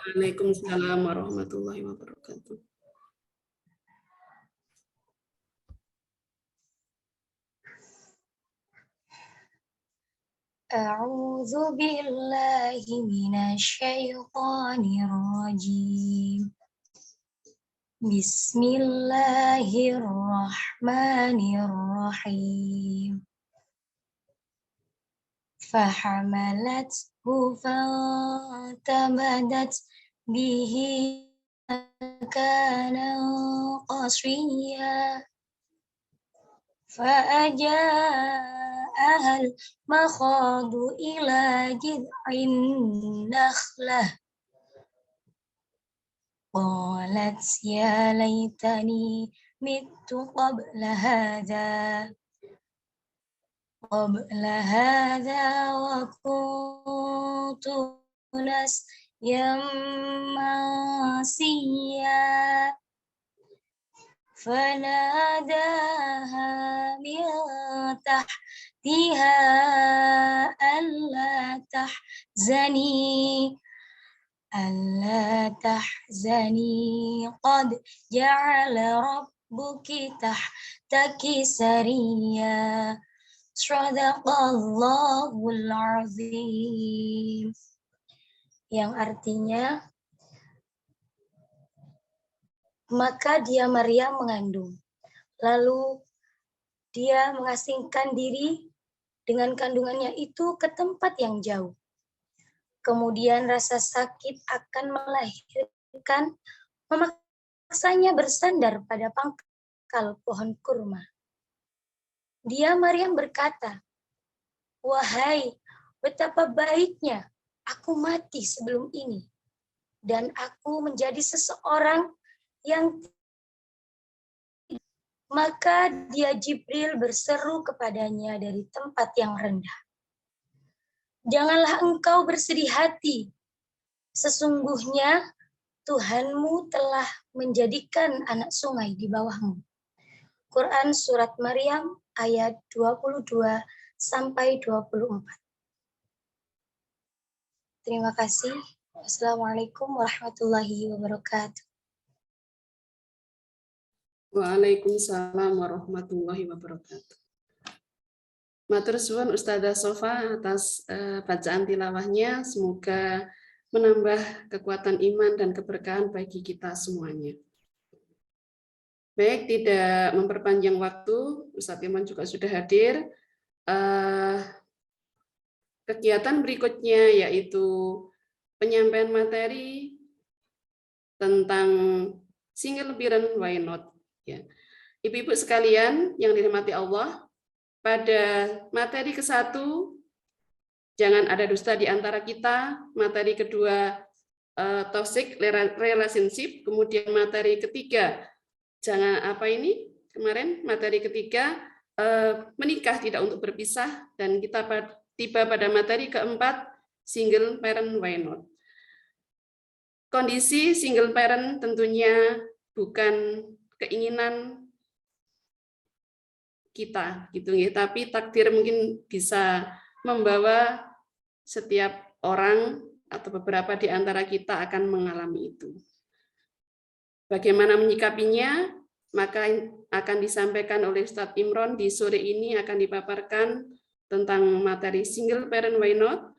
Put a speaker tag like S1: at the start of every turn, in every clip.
S1: Waalaikumsalam warahmatullahi wabarakatuh.
S2: A'udzu billahi minasyaitonir rajim. Bismillahirrahmanirrahim. فحملته فانتبذت به مكانا قصيا فأجاءها المخاض إلى جذع النخلة قالت يا ليتني مت قبل هذا وكنت نسيا منسيا فناداها من تحتها ألا تحزني قد جعل ربك تحتك سريا Shadaqallahul azim. Yang artinya, maka dia Maryam mengandung. Lalu dia mengasingkan diri dengan kandungannya itu ke tempat yang jauh. Kemudian rasa sakit akan melahirkan memaksanya bersandar pada pangkal pohon kurma. Dia Maryam berkata, "Wahai, betapa baiknya aku mati sebelum ini, dan aku menjadi seseorang yang..." Maka dia Jibril berseru kepadanya dari tempat yang rendah, "Janganlah engkau bersedih hati, sesungguhnya Tuhanmu telah menjadikan anak sungai di bawahmu." Quran Surat Maryam ayat 22-24. Terima kasih. Wassalamualaikum warahmatullahi wabarakatuh.
S1: Waalaikumsalam warahmatullahi wabarakatuh. Matur suwun Ustazah Sofa atas bacaan tilawahnya. Semoga menambah kekuatan iman dan keberkahan bagi kita semuanya. Baik, tidak memperpanjang waktu, Ustadz Iman juga sudah hadir. Kegiatan berikutnya yaitu penyampaian materi tentang single parent why not. Ya. Ibu-ibu sekalian yang dirahmati Allah, pada materi ke-1 jangan ada dusta di antara kita, materi kedua toxic relationship, kemudian materi ketiga jangan materi ketiga menikah tidak untuk berpisah, dan kita tiba pada materi keempat single parent why not. Kondisi single parent tentunya bukan keinginan kita gitu ya, tapi takdir mungkin bisa membawa setiap orang atau beberapa di antara kita akan mengalami itu. Bagaimana menyikapinya, maka akan disampaikan oleh Ustadz Imron di sore ini, akan dipaparkan tentang materi single parent why not.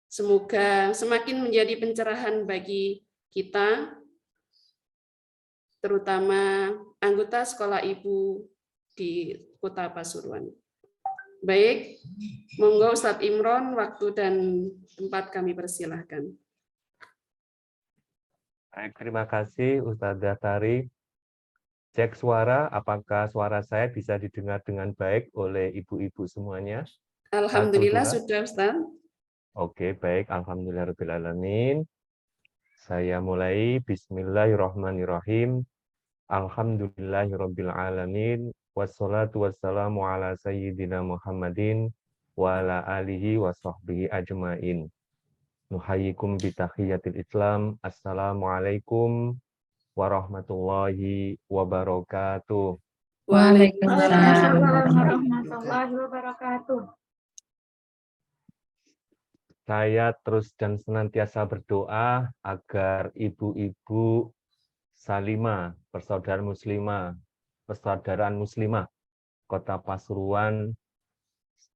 S1: Semoga semakin menjadi pencerahan bagi kita, terutama anggota sekolah ibu di Kota Pasuruan. Baik, monggo Ustadz Imron, waktu dan tempat kami persilahkan.
S3: Baik, terima kasih Ustazah Tari. Cek suara, apakah suara saya bisa didengar dengan baik oleh ibu-ibu semuanya?
S1: Alhamdulillah sudah, Ustaz.
S3: Oke, baik. Alhamdulillahirrahmanirrahim. Saya mulai. Bismillahirrahmanirrahim. Alhamdulillahirrahmanirrahim. Wassalatu wassalamu ala sayyidina Muhammadin wa ala alihi wa sahbihi ajmain. Nuhayyikum bitahiyatil Islam. Assalamualaikum warahmatullahi wabarakatuh.
S4: Waalaikumsalam warahmatullahi wabarakatuh.
S3: saya terus dan senantiasa berdoa agar ibu-ibu Salimah, persaudaraan muslimah Kota Pasuruan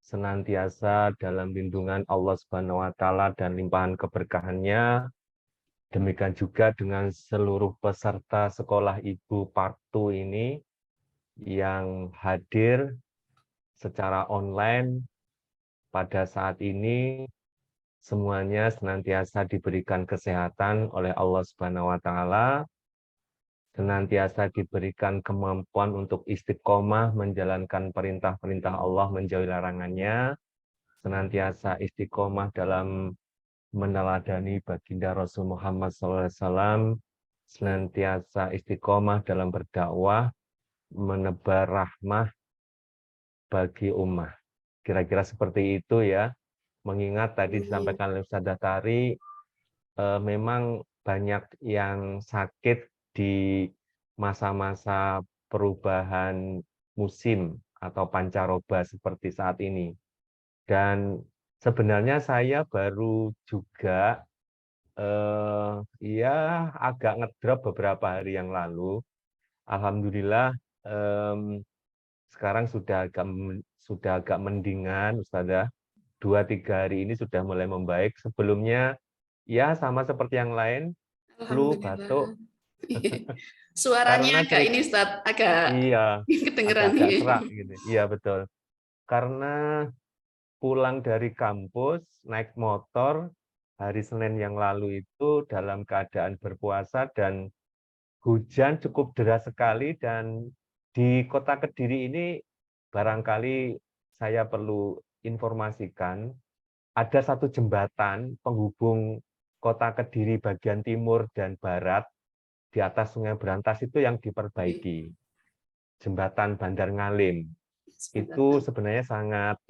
S3: senantiasa dalam lindungan Allah Subhanahu wa taala dan limpahan keberkahannya. Demikian juga dengan seluruh peserta sekolah Ibu Partu ini yang hadir secara online pada saat ini, semuanya senantiasa diberikan kesehatan oleh Allah Subhanahu wa taala, senantiasa diberikan kemampuan untuk istiqomah menjalankan perintah-perintah Allah, menjauhi larangannya, senantiasa istiqomah dalam meneladani baginda Rasul Muhammad SAW, senantiasa istiqomah dalam berdakwah, menebar rahmah bagi ummah. Kira-kira seperti itu ya. Mengingat tadi disampaikan oleh Ustadzah Tari, memang banyak yang sakit di masa-masa perubahan musim atau pancaroba seperti saat ini. Dan sebenarnya saya baru juga ya agak ngedrop beberapa hari yang lalu. Alhamdulillah sekarang sudah agak mendingan, Ustazah. 2-3 hari ini sudah mulai membaik. Sebelumnya ya sama seperti yang lain, flu, batuk.
S1: Alhamdulillah. Suaranya
S3: Karena
S1: agak ini Ustaz, agak
S3: iya,
S1: kedengeran
S3: agak-agak
S1: nih.
S3: serak gitu. Iya betul. Karena pulang dari kampus naik motor hari Senin yang lalu itu dalam keadaan berpuasa dan hujan cukup deras sekali, dan di Kota Kediri ini barangkali saya perlu informasikan ada satu jembatan penghubung Kota Kediri bagian timur dan barat di atas Sungai Berantas itu yang diperbaiki. Jembatan Bandar Ngalim. Itu sebenarnya sangat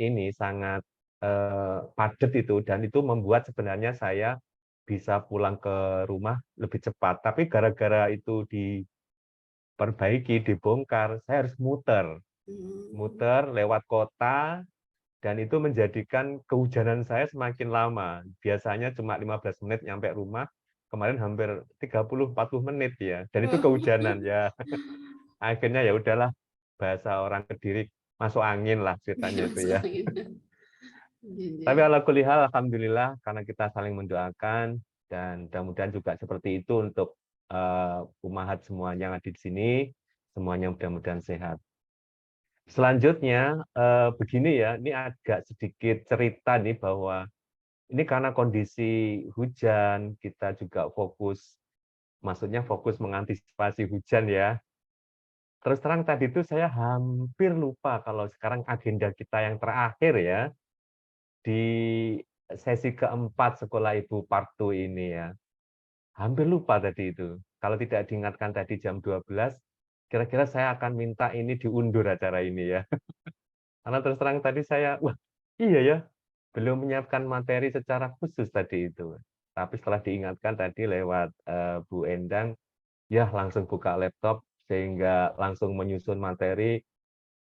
S3: padat itu, dan itu membuat sebenarnya saya bisa pulang ke rumah lebih cepat. Tapi gara-gara itu diperbaiki, dibongkar, saya harus muter lewat kota, dan itu menjadikan kehujanan saya semakin lama. Biasanya cuma 15 menit nyampe rumah, kemarin hampir 30-40 menit ya. Dan itu kehujanan ya. Akhirnya ya udahlah, bahasa orang Kediri masuk angin lah ceritanya itu ya. Tapi ala kulli hal, alhamdulillah karena kita saling mendoakan, dan mudah-mudahan juga seperti itu untuk umahat semua yang ada di sini, semuanya mudah-mudahan sehat. Selanjutnya begini ya, ini agak sedikit cerita nih bahwa ini karena kondisi hujan, kita juga maksudnya fokus mengantisipasi hujan ya. Terus terang tadi itu saya hampir lupa kalau sekarang agenda kita yang terakhir ya, di sesi keempat Sekolah Ibu Part 2 ini ya. Hampir lupa tadi itu. Kalau tidak diingatkan tadi jam 12, kira-kira saya akan minta ini diundur acara ini ya. Karena terus terang tadi saya, wah iya ya, belum menyiapkan materi secara khusus tadi itu. Tapi setelah diingatkan tadi lewat Bu Endang, ya langsung buka laptop sehingga langsung menyusun materi.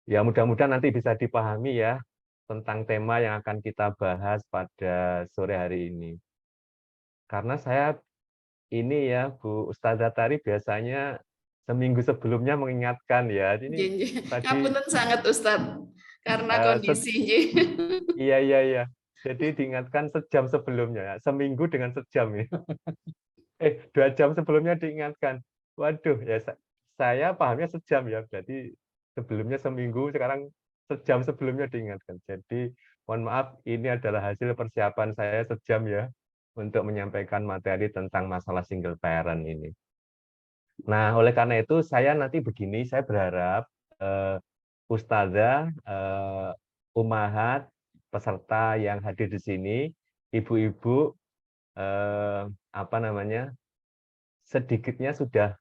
S3: Ya mudah-mudahan nanti bisa dipahami ya tentang tema yang akan kita bahas pada sore hari ini. Karena saya ini ya Bu Ustazah Tari biasanya seminggu sebelumnya mengingatkan ya. Ini tadi
S1: Ngapunten sangat Ustadz, karena
S3: se-
S1: kondisi.
S3: iya iya iya. Jadi diingatkan sejam sebelumnya, ya. Seminggu dengan sejam ya. 2 jam sebelumnya diingatkan. Waduh, ya saya pahamnya sejam ya. Berarti sebelumnya seminggu, sekarang sejam sebelumnya diingatkan. Jadi mohon maaf, ini adalah hasil persiapan saya sejam ya untuk menyampaikan materi tentang masalah single parent ini. Nah, oleh karena itu saya nanti begini, saya berharap Ustazah, Umahat, peserta yang hadir di sini, ibu-ibu, apa namanya, sedikitnya sudah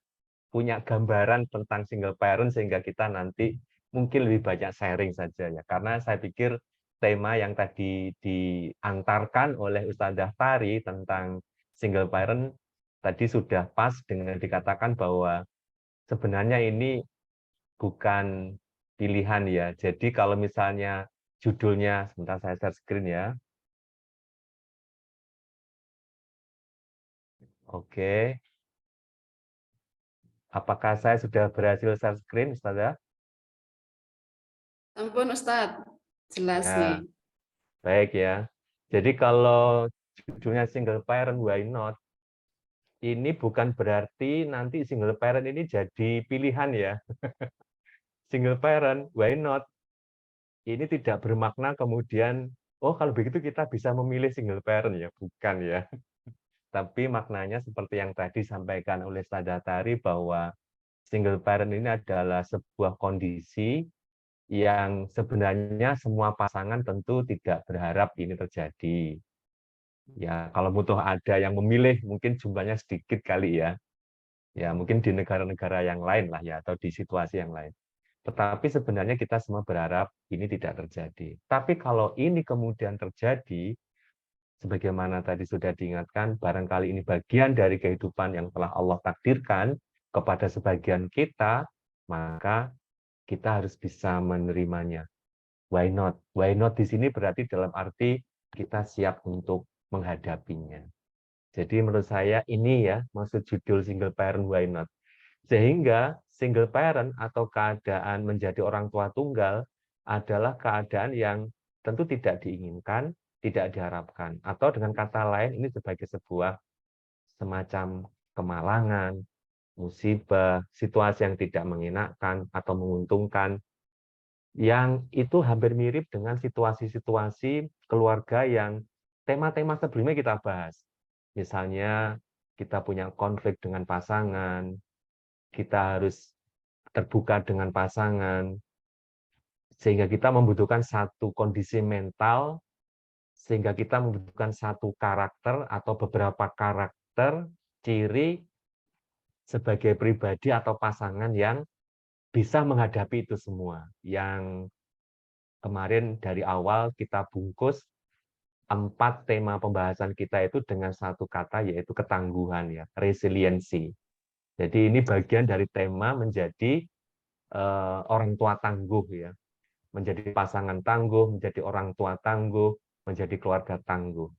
S3: punya gambaran tentang single parent sehingga kita nanti mungkin lebih banyak sharing saja ya. Karena saya pikir tema yang tadi diantarkan oleh Ustazah Tari tentang single parent tadi sudah pas dengan dikatakan bahwa sebenarnya ini bukan pilihan ya. Jadi kalau misalnya judulnya, sebentar saya share screen ya. Oke. Apakah saya sudah berhasil share screen, Ustazah?
S1: Ampun Ustadz, jelas nih.
S3: Ya, baik ya. Jadi kalau judulnya single parent, why not? Ini bukan berarti nanti single parent ini jadi pilihan ya. Single parent, why not? Ini tidak bermakna kemudian, oh kalau begitu kita bisa memilih single parent ya. Bukan ya. Tapi maknanya seperti yang tadi disampaikan oleh Ustazah Tari bahwa single parent ini adalah sebuah kondisi yang sebenarnya semua pasangan tentu tidak berharap ini terjadi. Ya, kalau butuh ada yang memilih, mungkin jumlahnya sedikit kali ya. Ya, mungkin di negara-negara yang lain lah ya, atau di situasi yang lain. Tetapi sebenarnya kita semua berharap ini tidak terjadi. Tapi kalau ini kemudian terjadi, sebagaimana tadi sudah diingatkan, barangkali ini bagian dari kehidupan yang telah Allah takdirkan kepada sebagian kita, maka kita harus bisa menerimanya. Why not? Why not di sini berarti dalam arti kita siap untuk menghadapinya. Jadi menurut saya ini ya maksud judul single parent why not. Sehingga single parent atau keadaan menjadi orang tua tunggal adalah keadaan yang tentu tidak diinginkan, tidak diharapkan. Atau dengan kata lain ini sebagai sebuah semacam kemalangan, musibah, situasi yang tidak mengenakan atau menguntungkan, yang itu hampir mirip dengan situasi-situasi keluarga yang tema-tema sebelumnya kita bahas. Misalnya kita punya konflik dengan pasangan, kita harus terbuka dengan pasangan, sehingga kita membutuhkan satu kondisi mental, sehingga kita membutuhkan satu karakter atau beberapa karakter, ciri sebagai pribadi atau pasangan yang bisa menghadapi itu semua. Yang kemarin dari awal kita bungkus 4 tema pembahasan kita itu dengan satu kata, yaitu ketangguhan ya, resiliensi. Jadi ini bagian dari tema menjadi orang tua tangguh ya, menjadi pasangan tangguh, menjadi orang tua tangguh, menjadi keluarga tangguh.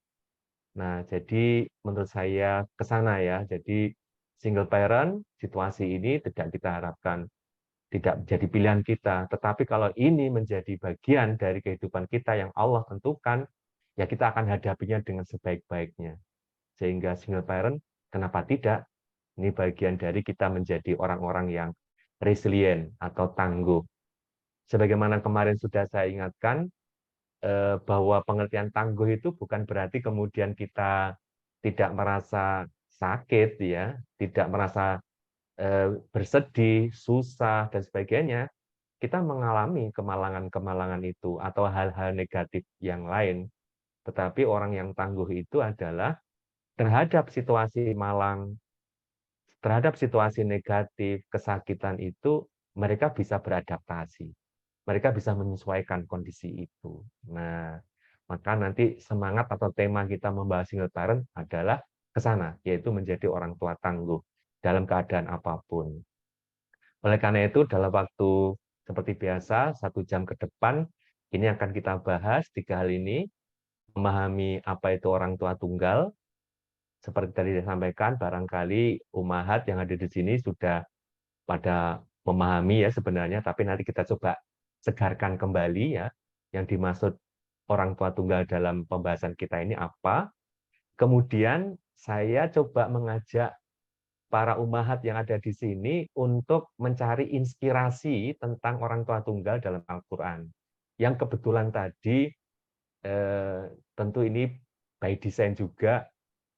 S3: Nah, jadi menurut saya ke sana ya. Jadi single parent situasi ini tidak kita harapkan tidak menjadi pilihan kita, tetapi kalau ini menjadi bagian dari kehidupan kita yang Allah tentukan, ya kita akan hadapinya dengan sebaik-baiknya. Sehingga single parent, kenapa tidak? Ini bagian dari kita menjadi orang-orang yang resilient atau tangguh. Sebagaimana kemarin sudah saya ingatkan, bahwa pengertian tangguh itu bukan berarti kemudian kita tidak merasa sakit, ya, tidak merasa bersedih, susah, dan sebagainya. Kita mengalami kemalangan-kemalangan itu atau hal-hal negatif yang lain. Tetapi orang yang tangguh itu adalah terhadap situasi malang, terhadap situasi negatif, kesakitan itu, mereka bisa beradaptasi. Mereka bisa menyesuaikan kondisi itu. Nah, maka nanti semangat atau tema kita membahas single parent adalah ke sana, yaitu menjadi orang tua tangguh dalam keadaan apapun. Oleh karena itu, dalam waktu seperti biasa, 1 jam ke depan, ini akan kita bahas 3 hal ini, memahami apa itu orang tua tunggal. Seperti tadi disampaikan, barangkali umahat yang ada di sini sudah pada memahami ya sebenarnya, tapi nanti kita coba segarkan kembali ya, yang dimaksud orang tua tunggal dalam pembahasan kita ini apa. Kemudian saya coba mengajak para umahat yang ada di sini untuk mencari inspirasi tentang orang tua tunggal dalam Al-Quran. Yang kebetulan tadi, tentu ini by design juga,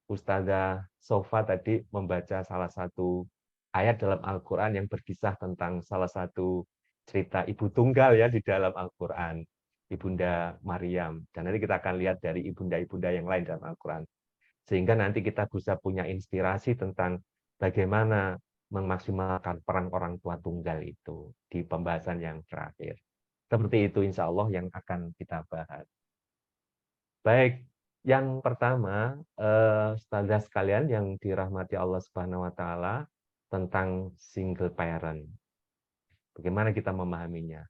S3: Ustazah Sofa tadi membaca salah satu ayat dalam Al-Quran yang berkisah tentang salah satu cerita ibu tunggal ya di dalam Al-Quran, Ibunda Maryam. Dan nanti kita akan lihat dari ibunda-ibunda yang lain dalam Al-Quran. Sehingga nanti kita bisa punya inspirasi tentang bagaimana memaksimalkan peran orang tua tunggal itu di pembahasan yang terakhir. Seperti itu insya Allah yang akan kita bahas. Baik, yang pertama, Ustazah sekalian yang dirahmati Allah Subhanahu wa taala, tentang single parent. Bagaimana kita memahaminya?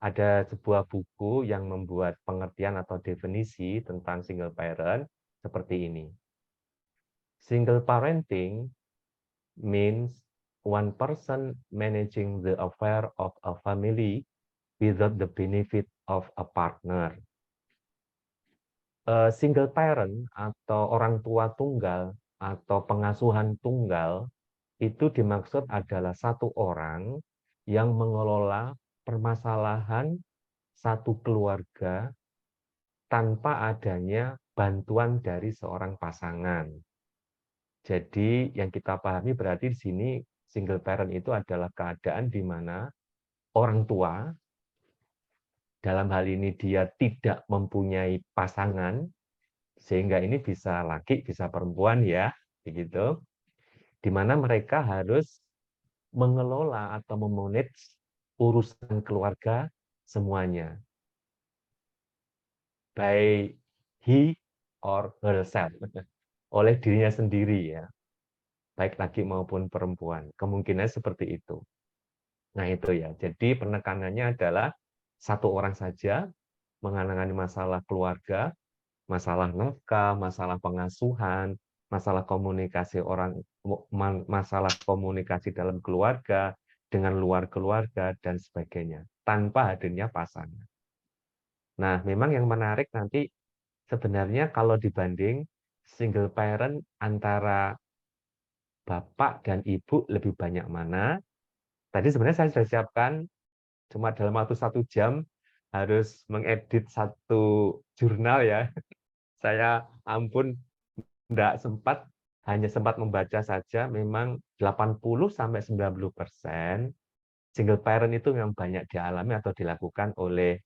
S3: Ada sebuah buku yang membuat pengertian atau definisi tentang single parent seperti ini. Single parenting means one person managing the affair of a family without the benefit of a partner. Single parent atau orang tua tunggal atau pengasuhan tunggal itu dimaksud adalah satu orang yang mengelola permasalahan satu keluarga tanpa adanya bantuan dari seorang pasangan. Jadi yang kita pahami berarti di sini single parent itu adalah keadaan di mana orang tua, dalam hal ini dia tidak mempunyai pasangan, sehingga ini bisa laki, bisa perempuan ya, begitu. Di mana mereka harus mengelola atau memanage urusan keluarga semuanya. By he or herself, oleh dirinya sendiri ya, baik laki maupun perempuan. Kemungkinan seperti itu. Nah itu ya, jadi penekanannya adalah satu orang saja menangani masalah keluarga, masalah nafkah, masalah pengasuhan, masalah komunikasi masalah komunikasi dalam keluarga, dengan luar keluarga, dan sebagainya, tanpa hadirnya pasangan. Nah, memang yang menarik nanti sebenarnya kalau dibanding single parent antara bapak dan ibu lebih banyak mana? Tadi sebenarnya saya sudah siapkan, cuma dalam waktu 1 jam harus mengedit satu jurnal ya. Saya ampun, enggak sempat, hanya sempat membaca saja, memang 80-90% single parent itu yang banyak dialami atau dilakukan oleh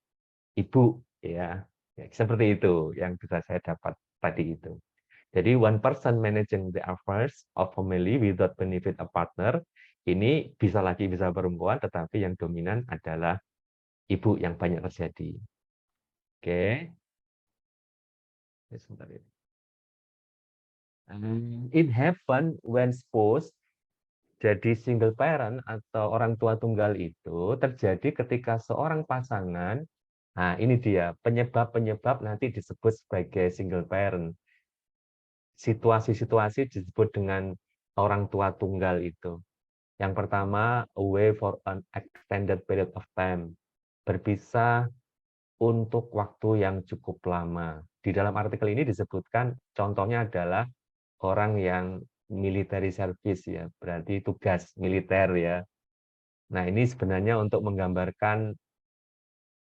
S3: ibu ya. Seperti itu yang bisa saya dapat tadi itu. Jadi one person managing the affairs of family without benefit a partner, ini bisa laki bisa perempuan, tetapi yang dominan adalah ibu yang banyak terjadi. Oke. Sebentar ini. It happen when spouse, jadi single parent atau orang tua tunggal itu terjadi ketika seorang pasangan, nah ini dia penyebab-penyebab nanti disebut sebagai single parent. Situasi-situasi disebut dengan orang tua tunggal itu. Yang pertama, away for an extended period of time. Berpisah untuk waktu yang cukup lama. Di dalam artikel ini disebutkan contohnya adalah orang yang military service ya, berarti tugas militer ya. Nah, ini sebenarnya untuk menggambarkan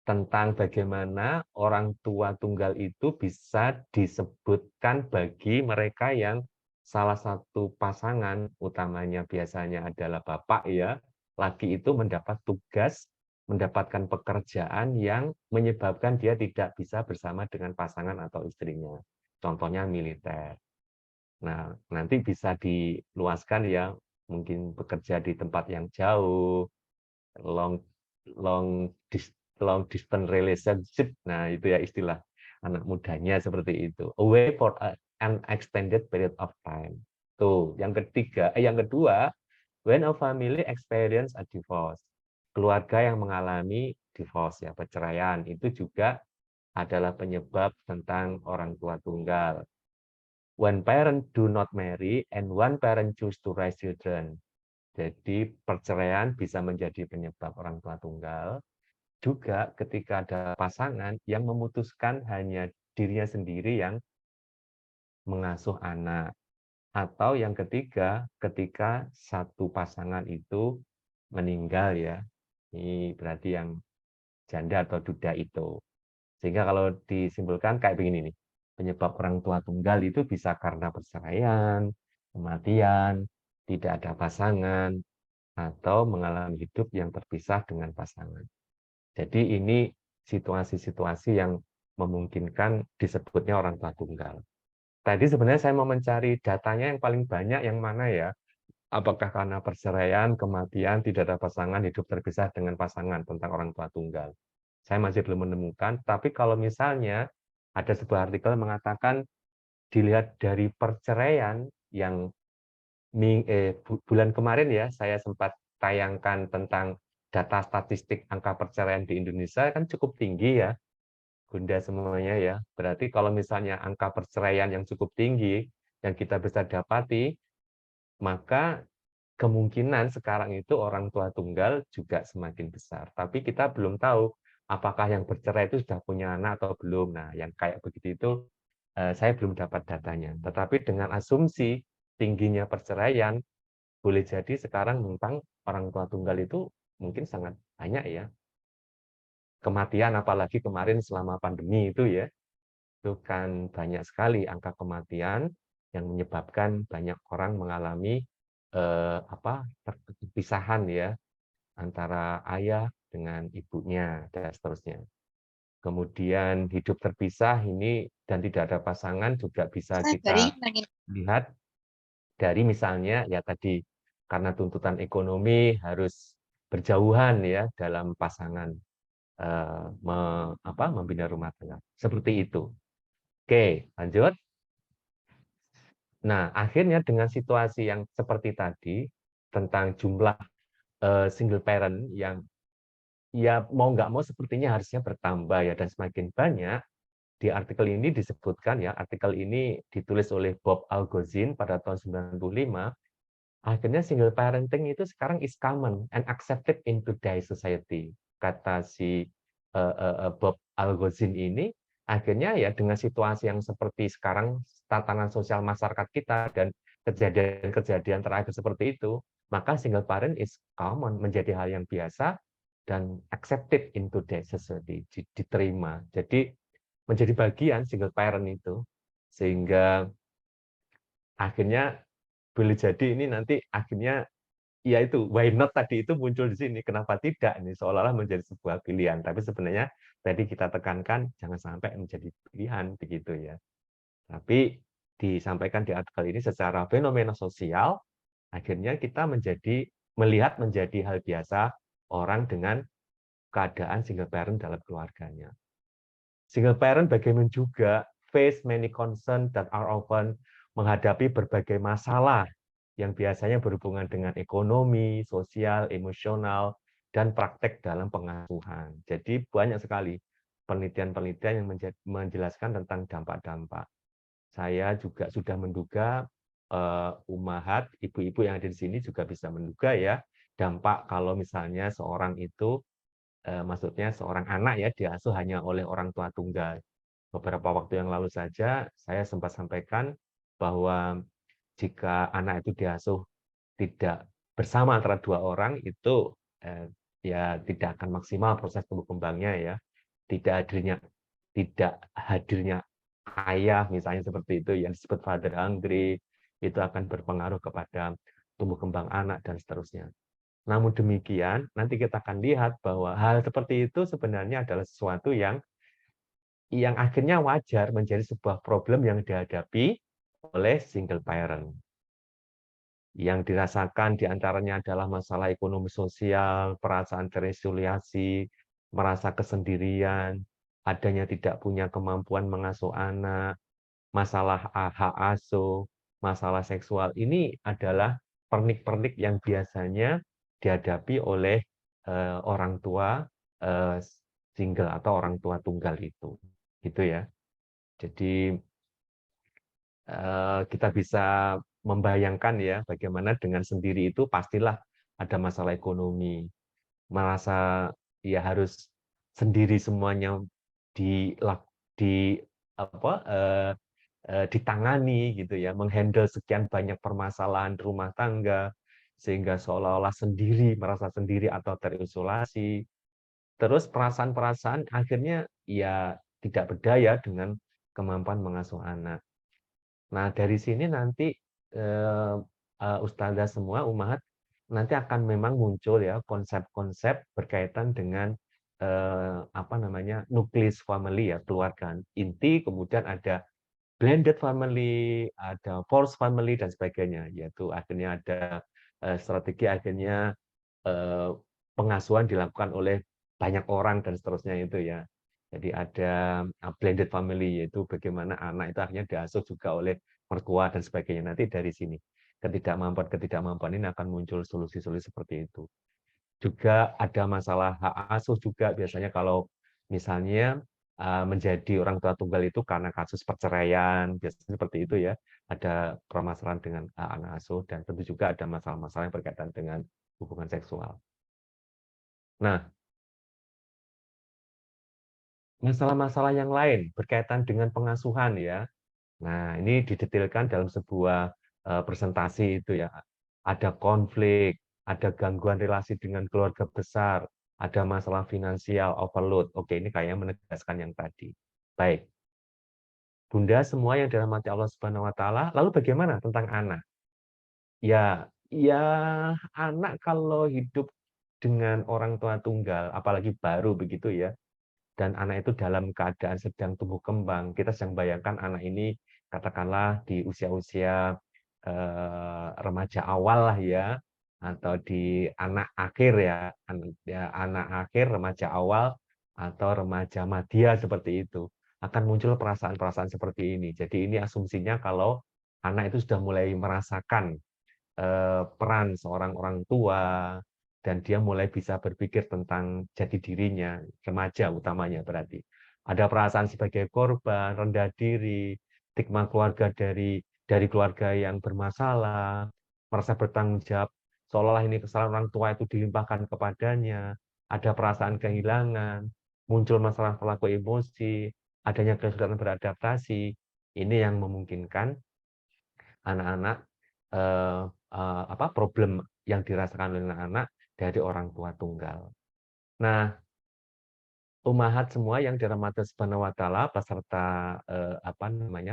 S3: tentang bagaimana orang tua tunggal itu bisa disebutkan bagi mereka yang salah satu pasangan utamanya biasanya adalah bapak ya, laki itu mendapat tugas, mendapatkan pekerjaan yang menyebabkan dia tidak bisa bersama dengan pasangan atau istrinya. Contohnya militer. Nah, nanti bisa diluaskan ya, mungkin bekerja di tempat yang jauh, long long distance relationship. Nah, itu ya istilah anak mudanya seperti itu. Away for an extended period of time. Tuh, yang kedua, when a family experience a divorce. Keluarga yang mengalami divorce ya, perceraian, itu juga adalah penyebab tentang orang tua tunggal. One parent do not marry and one parent choose to raise children. Jadi perceraian bisa menjadi penyebab orang tua tunggal. Juga ketika ada pasangan yang memutuskan hanya dirinya sendiri yang mengasuh anak. Atau yang ketiga, ketika satu pasangan itu meninggal ya. Ini berarti yang janda atau duda itu. Sehingga kalau disimpulkan kayak begini nih. Penyebab orang tua tunggal itu bisa karena perceraian, kematian, tidak ada pasangan, atau mengalami hidup yang terpisah dengan pasangan. Jadi ini situasi-situasi yang memungkinkan disebutnya orang tua tunggal. Tadi sebenarnya saya mau mencari datanya yang paling banyak yang mana ya? Apakah karena perceraian, kematian, tidak ada pasangan, hidup terpisah dengan pasangan tentang orang tua tunggal. Saya masih belum menemukan, tapi kalau misalnya ada sebuah artikel mengatakan dilihat dari perceraian yang bulan kemarin ya, saya sempat tayangkan tentang data statistik angka perceraian di Indonesia kan cukup tinggi ya, Bunda semuanya ya. Berarti kalau misalnya angka perceraian yang cukup tinggi, yang kita bisa dapati, maka kemungkinan sekarang itu orang tua tunggal juga semakin besar. Tapi kita belum tahu apakah yang bercerai itu sudah punya anak atau belum. Nah, yang kayak begitu itu saya belum dapat datanya. Tetapi dengan asumsi tingginya perceraian, boleh jadi sekarang tentang orang tua tunggal itu mungkin sangat banyak ya. Kematian apalagi kemarin selama pandemi itu ya, itu kan banyak sekali angka kematian yang menyebabkan banyak orang mengalami perpisahan ya antara ayah dengan ibunya dan seterusnya. Kemudian hidup terpisah ini dan tidak ada pasangan juga bisa kita lihat dari misalnya ya tadi karena tuntutan ekonomi harus berjauhan ya dalam pasangan membina rumah tangga. Seperti itu. Oke, lanjut. Nah, akhirnya dengan situasi yang seperti tadi tentang jumlah single parent yang ya mau nggak mau sepertinya harusnya bertambah ya dan semakin banyak. Di artikel ini disebutkan ya, artikel ini ditulis oleh Bob Algozin pada tahun 95. Akhirnya single parenting itu sekarang is common and accepted in today's society. Kata si Bob Algozin ini, akhirnya ya dengan situasi yang seperti sekarang, tatanan sosial masyarakat kita dan kejadian-kejadian terakhir seperti itu, maka single parent is common, menjadi hal yang biasa dan accepted in today's society, diterima. Jadi menjadi bagian single parent itu, sehingga akhirnya boleh jadi ini nanti akhirnya ya itu why not tadi itu muncul di sini, kenapa tidak ini seolah-olah menjadi sebuah pilihan, tapi sebenarnya tadi kita tekankan jangan sampai menjadi pilihan begitu ya. Tapi disampaikan di artikel ini secara fenomena sosial, akhirnya kita melihat menjadi hal biasa orang dengan keadaan single parent dalam keluarganya. Single parent bagaimana juga face many concerns that are often menghadapi berbagai masalah yang biasanya berhubungan dengan ekonomi, sosial, emosional, dan praktek dalam pengasuhan. Jadi banyak sekali penelitian-penelitian yang menjelaskan tentang dampak-dampak. Saya juga sudah menduga umahat, ibu-ibu yang ada di sini juga bisa menduga ya dampak kalau misalnya seorang itu maksudnya seorang anak ya diasuh hanya oleh orang tua tunggal. Beberapa waktu yang lalu saja saya sempat sampaikan bahwa jika anak itu diasuh tidak bersama antara dua orang itu ya tidak akan maksimal proses tumbuh kembangnya ya. Tidak hadirnya ayah misalnya seperti itu yang disebut father hungry itu akan berpengaruh kepada tumbuh kembang anak dan seterusnya. Namun demikian, nanti kita akan lihat bahwa hal seperti itu sebenarnya adalah sesuatu yang akhirnya wajar menjadi sebuah problem yang dihadapi oleh single parent. Yang dirasakan diantaranya adalah masalah ekonomi sosial, perasaan terisolasi, merasa kesendirian, adanya tidak punya kemampuan mengasuh anak, masalah hak asuh, masalah seksual. Ini adalah pernik-pernik yang biasanya dihadapi oleh orang tua single atau orang tua tunggal itu, gitu ya. Jadi kita bisa membayangkan ya bagaimana dengan sendiri itu pastilah ada masalah ekonomi, merasa ya harus sendiri semuanya di apa ditangani gitu ya, menghandle sekian banyak permasalahan rumah tangga sehingga seolah-olah sendiri, merasa sendiri atau terisolasi. Terus perasaan-perasaan akhirnya ya tidak berdaya dengan kemampuan mengasuh anak. Nah, dari sini nanti ustazah semua umahat nanti akan memang muncul ya konsep-konsep berkaitan dengan apa namanya nuklis family ya, keluarga inti, kemudian ada blended family, ada forced family dan sebagainya, yaitu akhirnya ada strategi akhirnya pengasuhan dilakukan oleh banyak orang dan seterusnya itu ya. Jadi ada blended family, yaitu bagaimana anak itu akhirnya diasuh juga oleh mertua dan sebagainya. Nanti dari sini ketidakmampuan ini akan muncul solusi-solusi seperti itu. Juga ada masalah hak asuh juga biasanya kalau misalnya menjadi orang tua tunggal itu karena kasus perceraian, biasanya seperti itu ya. Ada permasalahan dengan anak asuh dan tentu juga ada masalah-masalah yang berkaitan dengan hubungan seksual. Nah, masalah-masalah yang lain berkaitan dengan pengasuhan ya. Nah, ini didetailkan dalam sebuah presentasi itu ya. Ada konflik, ada gangguan relasi dengan keluarga besar, ada masalah finansial overload. Oke, ini kayaknya menegaskan yang tadi. Baik. Bunda semua yang dirahmati Allah Subhanahu wa taala, lalu bagaimana tentang anak? Ya, ya anak kalau hidup dengan orang tua tunggal, apalagi baru begitu ya, dan anak itu dalam keadaan sedang tumbuh kembang, kita sedang bayangkan anak ini katakanlah di usia-usia remaja awal lah ya, atau di anak akhir ya, anak akhir, remaja awal, atau remaja madya seperti itu. Akan muncul perasaan-perasaan seperti ini. Jadi ini asumsinya kalau anak itu sudah mulai merasakan peran seorang orang tua, dan dia mulai bisa berpikir tentang jati dirinya, remaja utamanya berarti. Ada perasaan sebagai korban, rendah diri, stigma keluarga dari keluarga yang bermasalah, merasa bertanggung jawab, seolah-olah ini kesalahan orang tua itu dilimpahkan kepadanya, ada perasaan kehilangan, muncul masalah perilaku emosi, adanya kesulitan beradaptasi. Ini yang memungkinkan anak-anak problem yang dirasakan oleh anak-anak dari orang tua tunggal. Nah, ummahat semua yang dirahmati Subhanahu wa taala peserta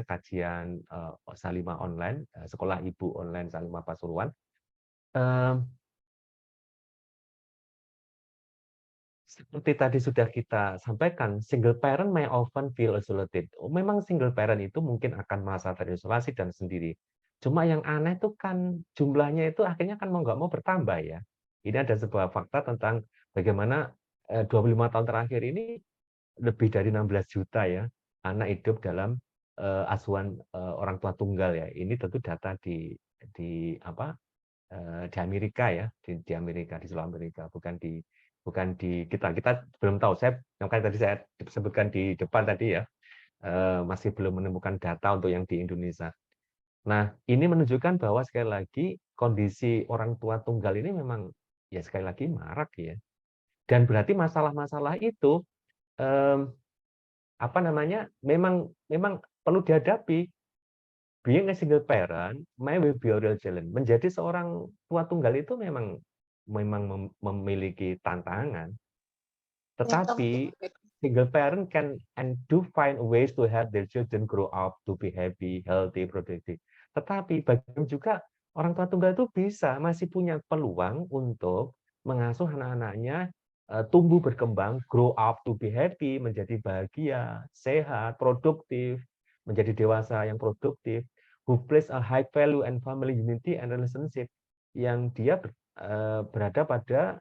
S3: kajian Salimah online, sekolah ibu online Salimah Pasuruan. Seperti tadi sudah kita sampaikan, single parent may often feel isolated. Memang single parent itu mungkin akan merasa terisolasi dan sendiri. Cuma yang aneh itu kan jumlahnya itu akhirnya kan mau nggak mau bertambah ya. Ini ada sebuah fakta tentang bagaimana 25 tahun terakhir ini lebih dari 16 juta ya anak hidup dalam asuhan orang tua tunggal ya. Ini tentu data di Amerika ya, di Amerika, di seluruh Amerika, bukan di kita belum tahu. Saya makanya tadi saya sebutkan di depan tadi ya, masih belum menemukan data untuk yang di Indonesia. Nah, ini menunjukkan bahwa sekali lagi kondisi orang tua tunggal ini memang ya sekali lagi marak ya. Dan berarti masalah-masalah itu memang perlu dihadapi. Being a single parent may will be a real challenge. Menjadi seorang tua tunggal itu memang memiliki tantangan. Tetapi single parent can and do find ways to help their children grow up to be happy, healthy, productive. Tetapi bagaimana juga orang tua tunggal itu masih punya peluang untuk mengasuh anak-anaknya tumbuh berkembang, grow up to be happy, menjadi bahagia, sehat, produktif, menjadi dewasa yang produktif, who place a high value and family unity and relationship, yang dia berada pada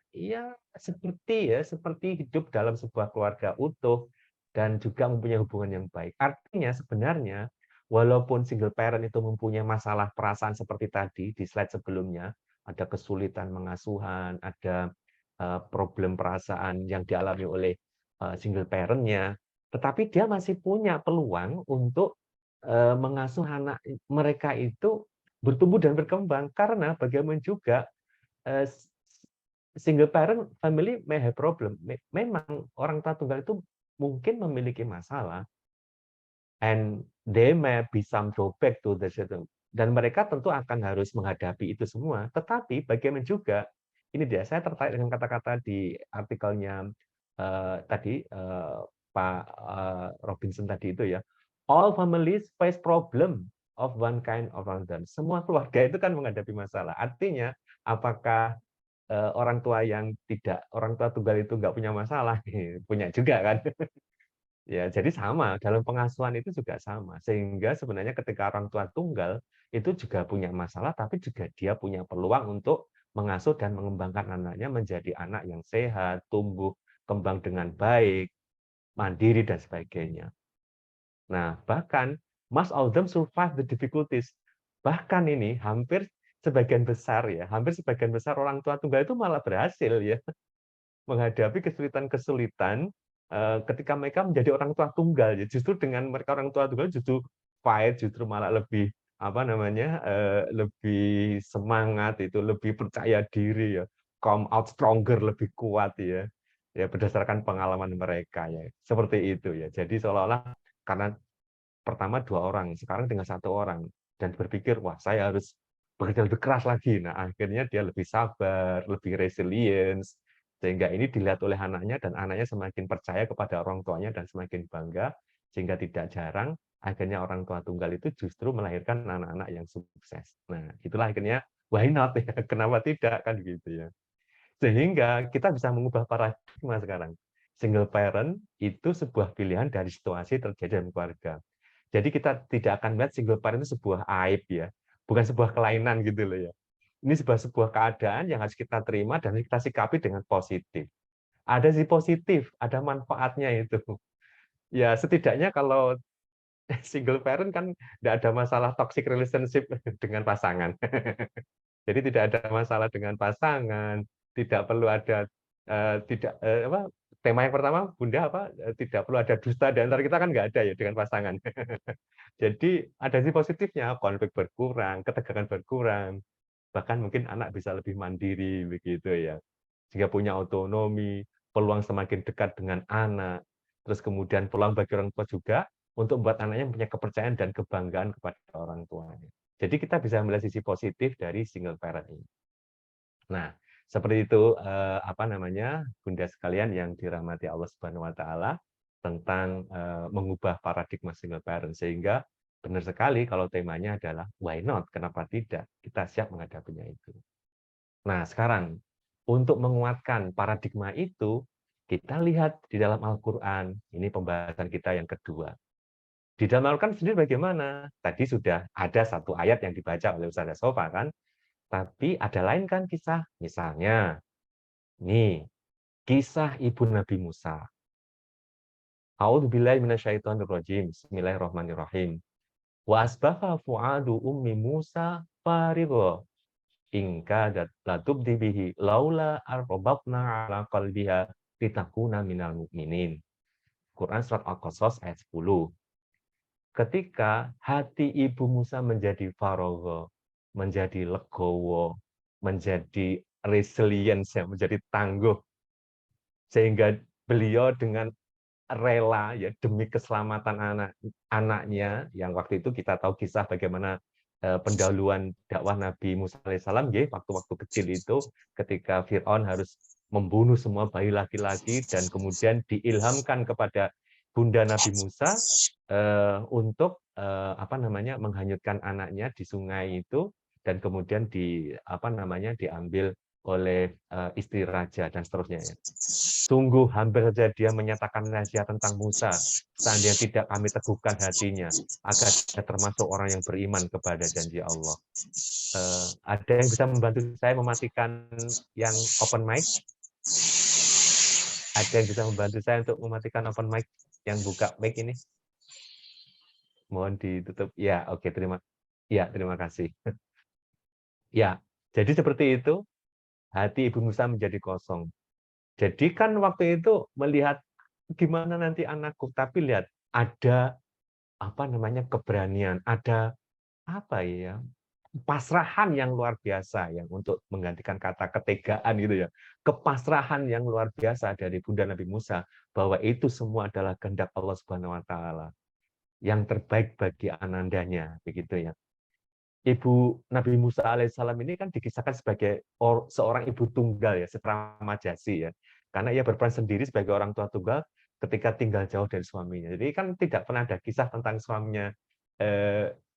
S3: seperti hidup dalam sebuah keluarga utuh dan juga mempunyai hubungan yang baik. Artinya sebenarnya walaupun single parent itu mempunyai masalah perasaan seperti tadi di slide sebelumnya, ada kesulitan mengasuhan, ada problem perasaan yang dialami oleh single parent-nya, tetapi dia masih punya peluang untuk mengasuh anak mereka itu bertumbuh dan berkembang, karena bagaimana juga single parent family may have problem. Memang orang tua tunggal itu mungkin memiliki masalah, and they may be some drawback to the system. Dan mereka tentu akan harus menghadapi itu semua. Tetapi bagaimana juga, ini dia, saya tertarik dengan kata-kata di artikelnya tadi Pak Robinson tadi itu ya. All families face problem of one kind or another. Semua keluarga itu kan menghadapi masalah. Artinya, apakah orang tua tunggal itu nggak punya masalah? Punya juga kan. Ya, jadi sama, dalam pengasuhan itu juga sama. Sehingga sebenarnya ketika orang tua tunggal itu juga punya masalah, tapi juga dia punya peluang untuk mengasuh dan mengembangkan anaknya menjadi anak yang sehat, tumbuh kembang dengan baik, mandiri dan sebagainya. Nah, bahkan most of them survive the difficulties. Bahkan ini hampir sebagian besar orang tua tunggal itu malah berhasil ya menghadapi kesulitan-kesulitan ketika mereka menjadi orang tua tunggal, ya justru dengan mereka orang tua tunggal justru fight, justru malah lebih apa namanya lebih semangat, itu lebih percaya diri ya, come out stronger, lebih kuat ya, ya berdasarkan pengalaman mereka ya, seperti itu ya. Jadi seolah-olah karena pertama 2 orang, sekarang tinggal 1 orang, dan berpikir, wah saya harus bekerja lebih keras lagi. Nah akhirnya dia lebih sabar, lebih resilience, sehingga ini dilihat oleh anaknya, dan anaknya semakin percaya kepada orang tuanya dan semakin bangga, sehingga tidak jarang akhirnya orang tua tunggal itu justru melahirkan anak-anak yang sukses. Nah itulah akhirnya why not ya, kenapa tidak kan gitu ya. Sehingga kita bisa mengubah paradigma sekarang. Single parent itu sebuah pilihan dari situasi terjadi dalam keluarga. Jadi kita tidak akan melihat single parent itu sebuah aib ya, bukan sebuah kelainan gitu loh ya. Ini sebuah keadaan yang harus kita terima dan kita sikapi dengan positif. Ada sisi positif, ada manfaatnya itu. Ya setidaknya kalau single parent kan tidak ada masalah toxic relationship dengan pasangan. Jadi tidak ada masalah dengan pasangan, tidak perlu ada tidak apa tema yang pertama Bunda apa tidak perlu ada dusta di antara kita kan nggak ada ya dengan pasangan. Jadi ada sisi positifnya, konflik berkurang, ketegangan berkurang, bahkan mungkin anak bisa lebih mandiri begitu ya. Sehingga punya otonomi, peluang semakin dekat dengan anak, terus kemudian peluang bagi orang tua juga untuk membuat anaknya punya kepercayaan dan kebanggaan kepada orang tuanya. Jadi kita bisa melihat sisi positif dari single parent ini. Nah, seperti itu apa namanya, Bunda sekalian yang dirahmati Allah Subhanahu wa taala tentang mengubah paradigma single parent, sehingga benar sekali kalau temanya adalah why not, kenapa tidak? Kita siap menghadapinya itu. Nah, sekarang untuk menguatkan paradigma itu, kita lihat di dalam Al-Qur'an. Ini pembahasan kita yang kedua. Di dalam Al-Qur'an sendiri bagaimana? Tadi sudah ada 1 ayat yang dibaca oleh Ustazah Sofa kan, tapi ada lain kan kisah. Misalnya, nih, kisah ibu Nabi Musa. A'udzubillahi minasyaitonirrajim. Bismillahirrahmanirrahim. Wa asbaha fu'adu ummi Musa faridha in kadat latubdi bihi laula arbatna ala qalbiha litakuna minal mu'minin. Quran surat Al-Qasas ayat 10. Ketika hati ibu Musa menjadi faragha, menjadi legowo, menjadi resilience, menjadi tangguh, sehingga beliau dengan rela ya demi keselamatan anaknya, yang waktu itu kita tahu kisah bagaimana pendahuluan dakwah Nabi Musa alaihissalam ya, waktu-waktu kecil itu ketika Fir'aun harus membunuh semua bayi laki-laki, dan kemudian diilhamkan kepada bunda Nabi Musa untuk apa namanya menghanyutkan anaknya di sungai itu, dan kemudian diambil oleh istri raja dan seterusnya ya. Sungguh hampir saja dia menyatakan rahasia tentang Musa, seandainya tidak kami teguhkan hatinya agar dia termasuk orang yang beriman kepada janji Allah. Ada yang bisa membantu saya mematikan yang open mic? Ada yang bisa membantu saya untuk mematikan open mic yang buka mic ini? Mohon ditutup. Ya, oke, terima kasih. Ya, jadi seperti itu, hati Ibu Musa menjadi kosong. Jadi kan waktu itu melihat gimana nanti anakku, tapi lihat ada apa namanya keberanian, ada apa ya, pasrahan yang luar biasa yang untuk menggantikan kata ketegaan gitu ya. Kepasrahan yang luar biasa dari Bunda Nabi Musa bahwa itu semua adalah kehendak Allah Subhanahu wa taala. Yang terbaik bagi anandanya begitu ya. Ibu Nabi Musa alaihissalam ini kan dikisahkan sebagai seorang ibu tunggal ya, secara majasi ya. Karena ia berperan sendiri sebagai orang tua tunggal ketika tinggal jauh dari suaminya. Jadi kan tidak pernah ada kisah tentang suaminya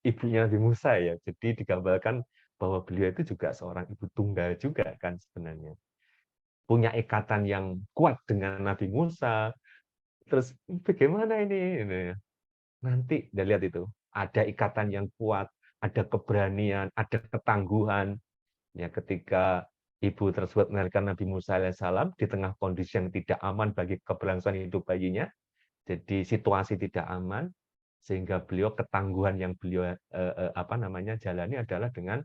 S3: ibunya Nabi Musa ya. Jadi digambarkan bahwa beliau itu juga seorang ibu tunggal juga kan sebenarnya. Punya ikatan yang kuat dengan Nabi Musa. Terus bagaimana ini? Nanti udah lihat itu, ada ikatan yang kuat, ada keberanian, ada ketangguhan. Ya, ketika ibu tersebut melahirkan Nabi Musa alaihissalam di tengah kondisi yang tidak aman bagi keberlangsungan hidup bayinya, jadi situasi tidak aman, sehingga beliau ketangguhan yang beliau jalani adalah dengan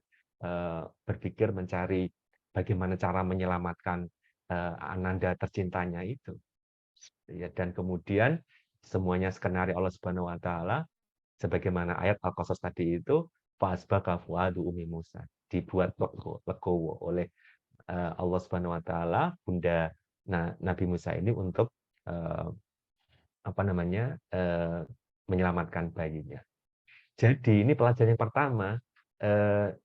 S3: berpikir mencari bagaimana cara menyelamatkan ananda tercintanya itu. Ya, dan kemudian semuanya skenario Allah Subhanahu wa taala sebagaimana ayat Al-Qasas tadi itu fasbaka fuadu Umi Musa, dibuat legowo oleh Allah Subhanahu wa taala Bunda Nabi Musa ini untuk apa namanya? Menyelamatkan bayinya. Jadi ini pelajaran yang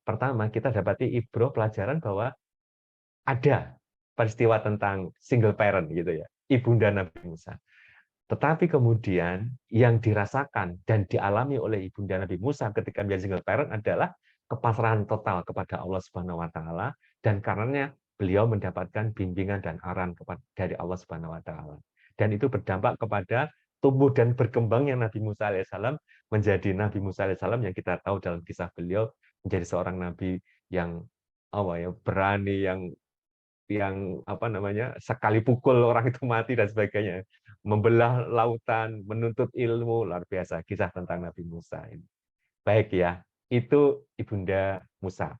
S3: pertama kita dapati ibroh pelajaran bahwa ada peristiwa tentang single parent gitu ya, ibunda Nabi Musa. Tetapi kemudian yang dirasakan dan dialami oleh ibunda Nabi Musa ketika menjadi single parent adalah kepasrahan total kepada Allah Subhanahu wa taala, dan karenanya beliau mendapatkan bimbingan dan arahan dari Allah Subhanahu wa taala. Dan itu berdampak kepada tumbuh dan berkembangnya Nabi Musa alaihissalam menjadi Nabi Musa alaihissalam yang kita tahu dalam kisah beliau menjadi seorang nabi yang berani, yang apa namanya, sekali pukul orang itu mati dan sebagainya, membelah lautan, menuntut ilmu, luar biasa kisah tentang Nabi Musa ini. Baik ya, itu Ibunda Musa.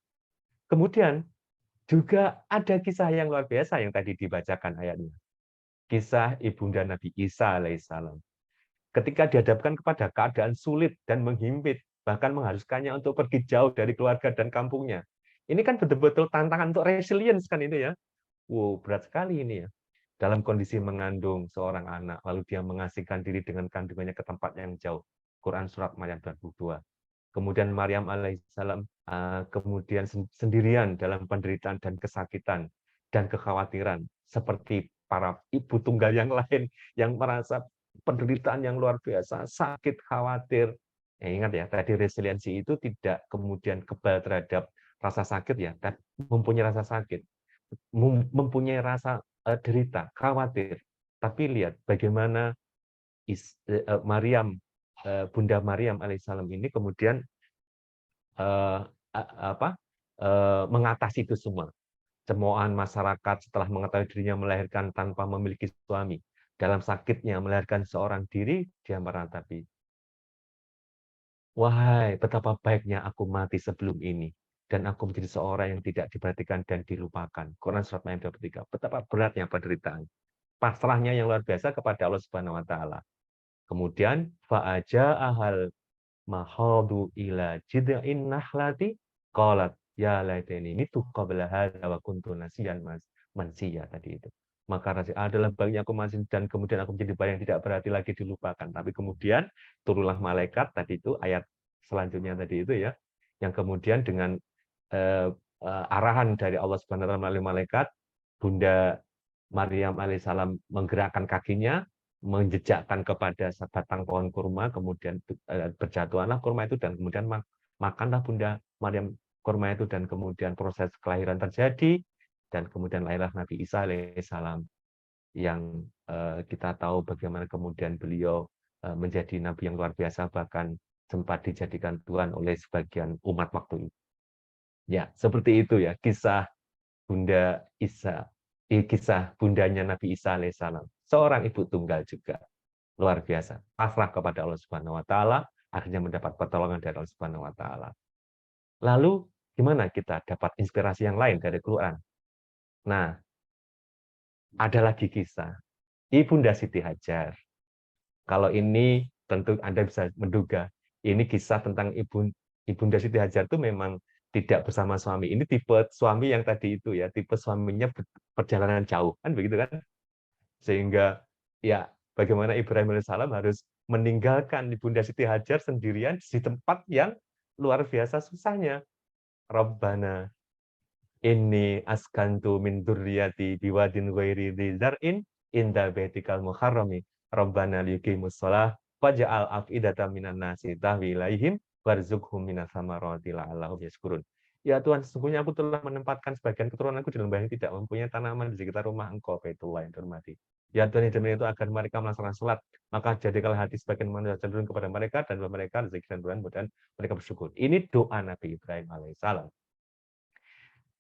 S3: Kemudian juga ada kisah yang luar biasa yang tadi dibacakan ayatnya. Kisah Ibunda Nabi Isa alaihissalam. Ketika dihadapkan kepada keadaan sulit dan menghimpit, bahkan mengharuskannya untuk pergi jauh dari keluarga dan kampungnya. Ini kan betul-betul tantangan untuk resilience kan itu ya. Wow, berat sekali ini ya. Dalam kondisi mengandung seorang anak, lalu dia mengasingkan diri dengan kandungannya ke tempat yang jauh. Quran Surat Maryam 22. Kemudian Maryam alaihissalam kemudian sendirian dalam penderitaan dan kesakitan dan kekhawatiran, seperti para ibu tunggal yang lain yang merasa penderitaan yang luar biasa, sakit, khawatir. Ya, ingat ya, tadi resiliensi itu tidak kemudian kebal terhadap rasa sakit ya, dan mempunyai rasa sakit, mempunyai rasa derita, khawatir. Tapi lihat bagaimana Maryam, Bunda Maryam alaihissalam ini kemudian mengatasi itu semua. Cemoohan masyarakat setelah mengetahui dirinya melahirkan tanpa memiliki suami. Dalam sakitnya melahirkan seorang diri, dia meratapi, wahai betapa baiknya aku mati sebelum ini, dan aku menjadi seorang yang tidak diperhatikan dan dilupakan. Quran Surat Maryam 23. Betapa beratnya penderitaan. Pasrahnya yang luar biasa kepada Allah Subhanahu wa taala. Kemudian fa'aja ahal mahadu ila jid'in nahlati qalat ya laitani mitu qabla hadza wa kuntu nasiyan mansiya tadi itu. Maka adalah baiknya aku masih, dan kemudian aku menjadi barang yang tidak berarti lagi dilupakan. Tapi kemudian turunlah malaikat tadi itu, ayat selanjutnya tadi itu ya, yang kemudian dengan arahan dari Allah Subhanahu wa taala melalui malaikat, Bunda Maryam alaihissalam menggerakkan kakinya, menjejakkan kepada batang pohon kurma, kemudian berjatuhanlah kurma itu, dan kemudian makanlah Bunda Maryam kurma itu, dan kemudian proses kelahiran terjadi, dan kemudian lahirlah Nabi Isa alaihissalam yang kita tahu bagaimana kemudian beliau menjadi nabi yang luar biasa, bahkan sempat dijadikan Tuhan oleh sebagian umat waktu itu. Ya, seperti itu ya kisah Bunda Isa, kisah bundanya Nabi Isa alaihissalam, seorang ibu tunggal juga luar biasa, pasrah kepada Allah Subhanahu wa taala, akhirnya mendapat pertolongan dari Allah Subhanahu wa taala. Lalu gimana kita dapat inspirasi yang lain dari Quran? Nah, ada lagi kisah Ibunda Siti Hajar. Kalau ini tentu Anda bisa menduga, ini kisah tentang Ibunda Siti Hajar itu memang tidak bersama suami. Ini tipe suami yang tadi itu ya, tipe suaminya perjalanan jauh, kan begitu kan? Sehingga ya bagaimana Ibrahim alaihissalam harus meninggalkan Ibunda Siti Hajar sendirian di tempat yang luar biasa susahnya. Rabbana inni askantu min dzurriyyati biwadin ghairi dzi zar'in inda baitikal muharrami rabbana liyuqimus shalah faj'al af'idatan minan nasi tahwi ilaihim warzuqhum minas samarati la'allahum yashkurun. Ya Tuhan, sesungguhnya aku telah menempatkan sebagian keturunanku di lembah yang tidak mempunyai tanaman di sekitar rumah Engkau, Baitullah yang terhormati. Ya Tuhan, demi itu agar mereka melaksanakan salat, maka jadikanlah hati sebagian manusia cenderung kepada mereka, dan mereka rezeki dan Tuhan, dan mereka bersyukur. Ini doa Nabi Ibrahim alaihissalam.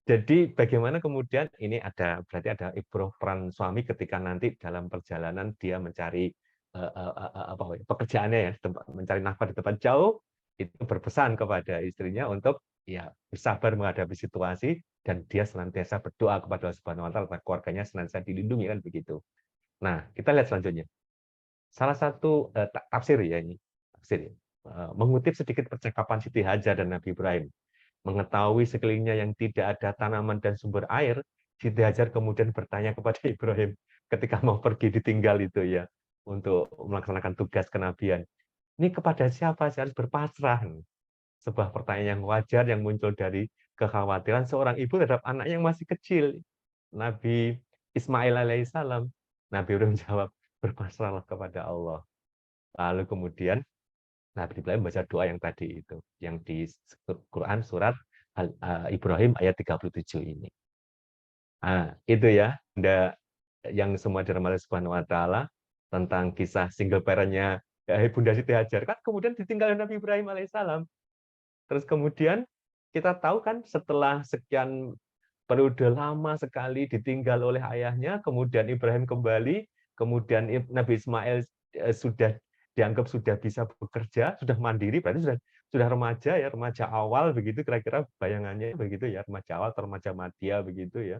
S3: Jadi bagaimana kemudian ini berarti ada ibroh peran suami ketika nanti dalam perjalanan dia mencari pekerjaannya ya, mencari nafkah di tempat jauh, itu berpesan kepada istrinya untuk ya bersabar menghadapi situasi, dan dia senantiasa berdoa kepada Allah Subhanahu wa taala, keluarganya senantiasa dilindungi kan begitu. Nah, kita lihat selanjutnya. Salah satu tafsir ya ini, tafsir ya. Mengutip sedikit percakapan Siti Hajar dan Nabi Ibrahim. Mengetahui sekelilingnya yang tidak ada tanaman dan sumber air, Siti Hajar kemudian bertanya kepada Ibrahim ketika mau pergi ditinggal itu ya, untuk melaksanakan tugas kenabian. Ini kepada siapa saya harus berpasrah? Sebuah pertanyaan yang wajar yang muncul dari kekhawatiran seorang ibu terhadap anak yang masih kecil, Nabi Ismail alaihissalam. Nabi Ibrahim jawab, berpasrahlah kepada Allah. Lalu kemudian Nabi Ibrahim membaca doa yang tadi itu, yang di Quran surat Ibrahim ayat 37 ini. Nah, itu ya, yang semua dirahmati Subhanahu wa taala tentang kisah single parent-nya Bunda Siti Hajar kan kemudian ditinggal Nabi Ibrahim alaihissalam. Terus kemudian kita tahu kan setelah sekian periode lama sekali ditinggal oleh ayahnya, kemudian Ibrahim kembali, kemudian Nabi Ismail sudah dianggap sudah bisa bekerja, sudah mandiri, berarti sudah remaja ya, remaja awal begitu kira-kira bayangannya begitu ya, remaja awal atau remaja madya begitu ya.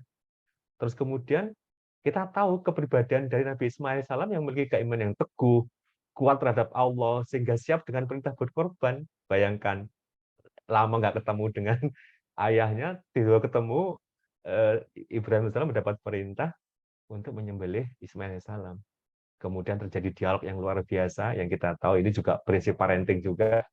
S3: Terus kemudian kita tahu kepribadian dari Nabi Ismail salam yang memiliki keimanan yang teguh, kuat terhadap Allah, sehingga siap dengan perintah berkorban. Bayangkan, lama nggak ketemu dengan ayahnya, tiba-tiba ketemu Ibrahim AS mendapat perintah untuk menyembelih Ismail AS. Kemudian terjadi dialog yang luar biasa, yang kita tahu ini juga prinsip parenting juga.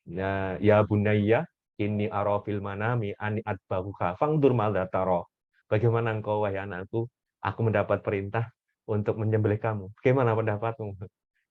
S3: Nah, ya bunayya, ini arafil manami ani atbahuka fangdur madza tara. Bagaimana engkau wahai anakku? Aku mendapat perintah untuk menyembelih kamu. Bagaimana pendapatmu?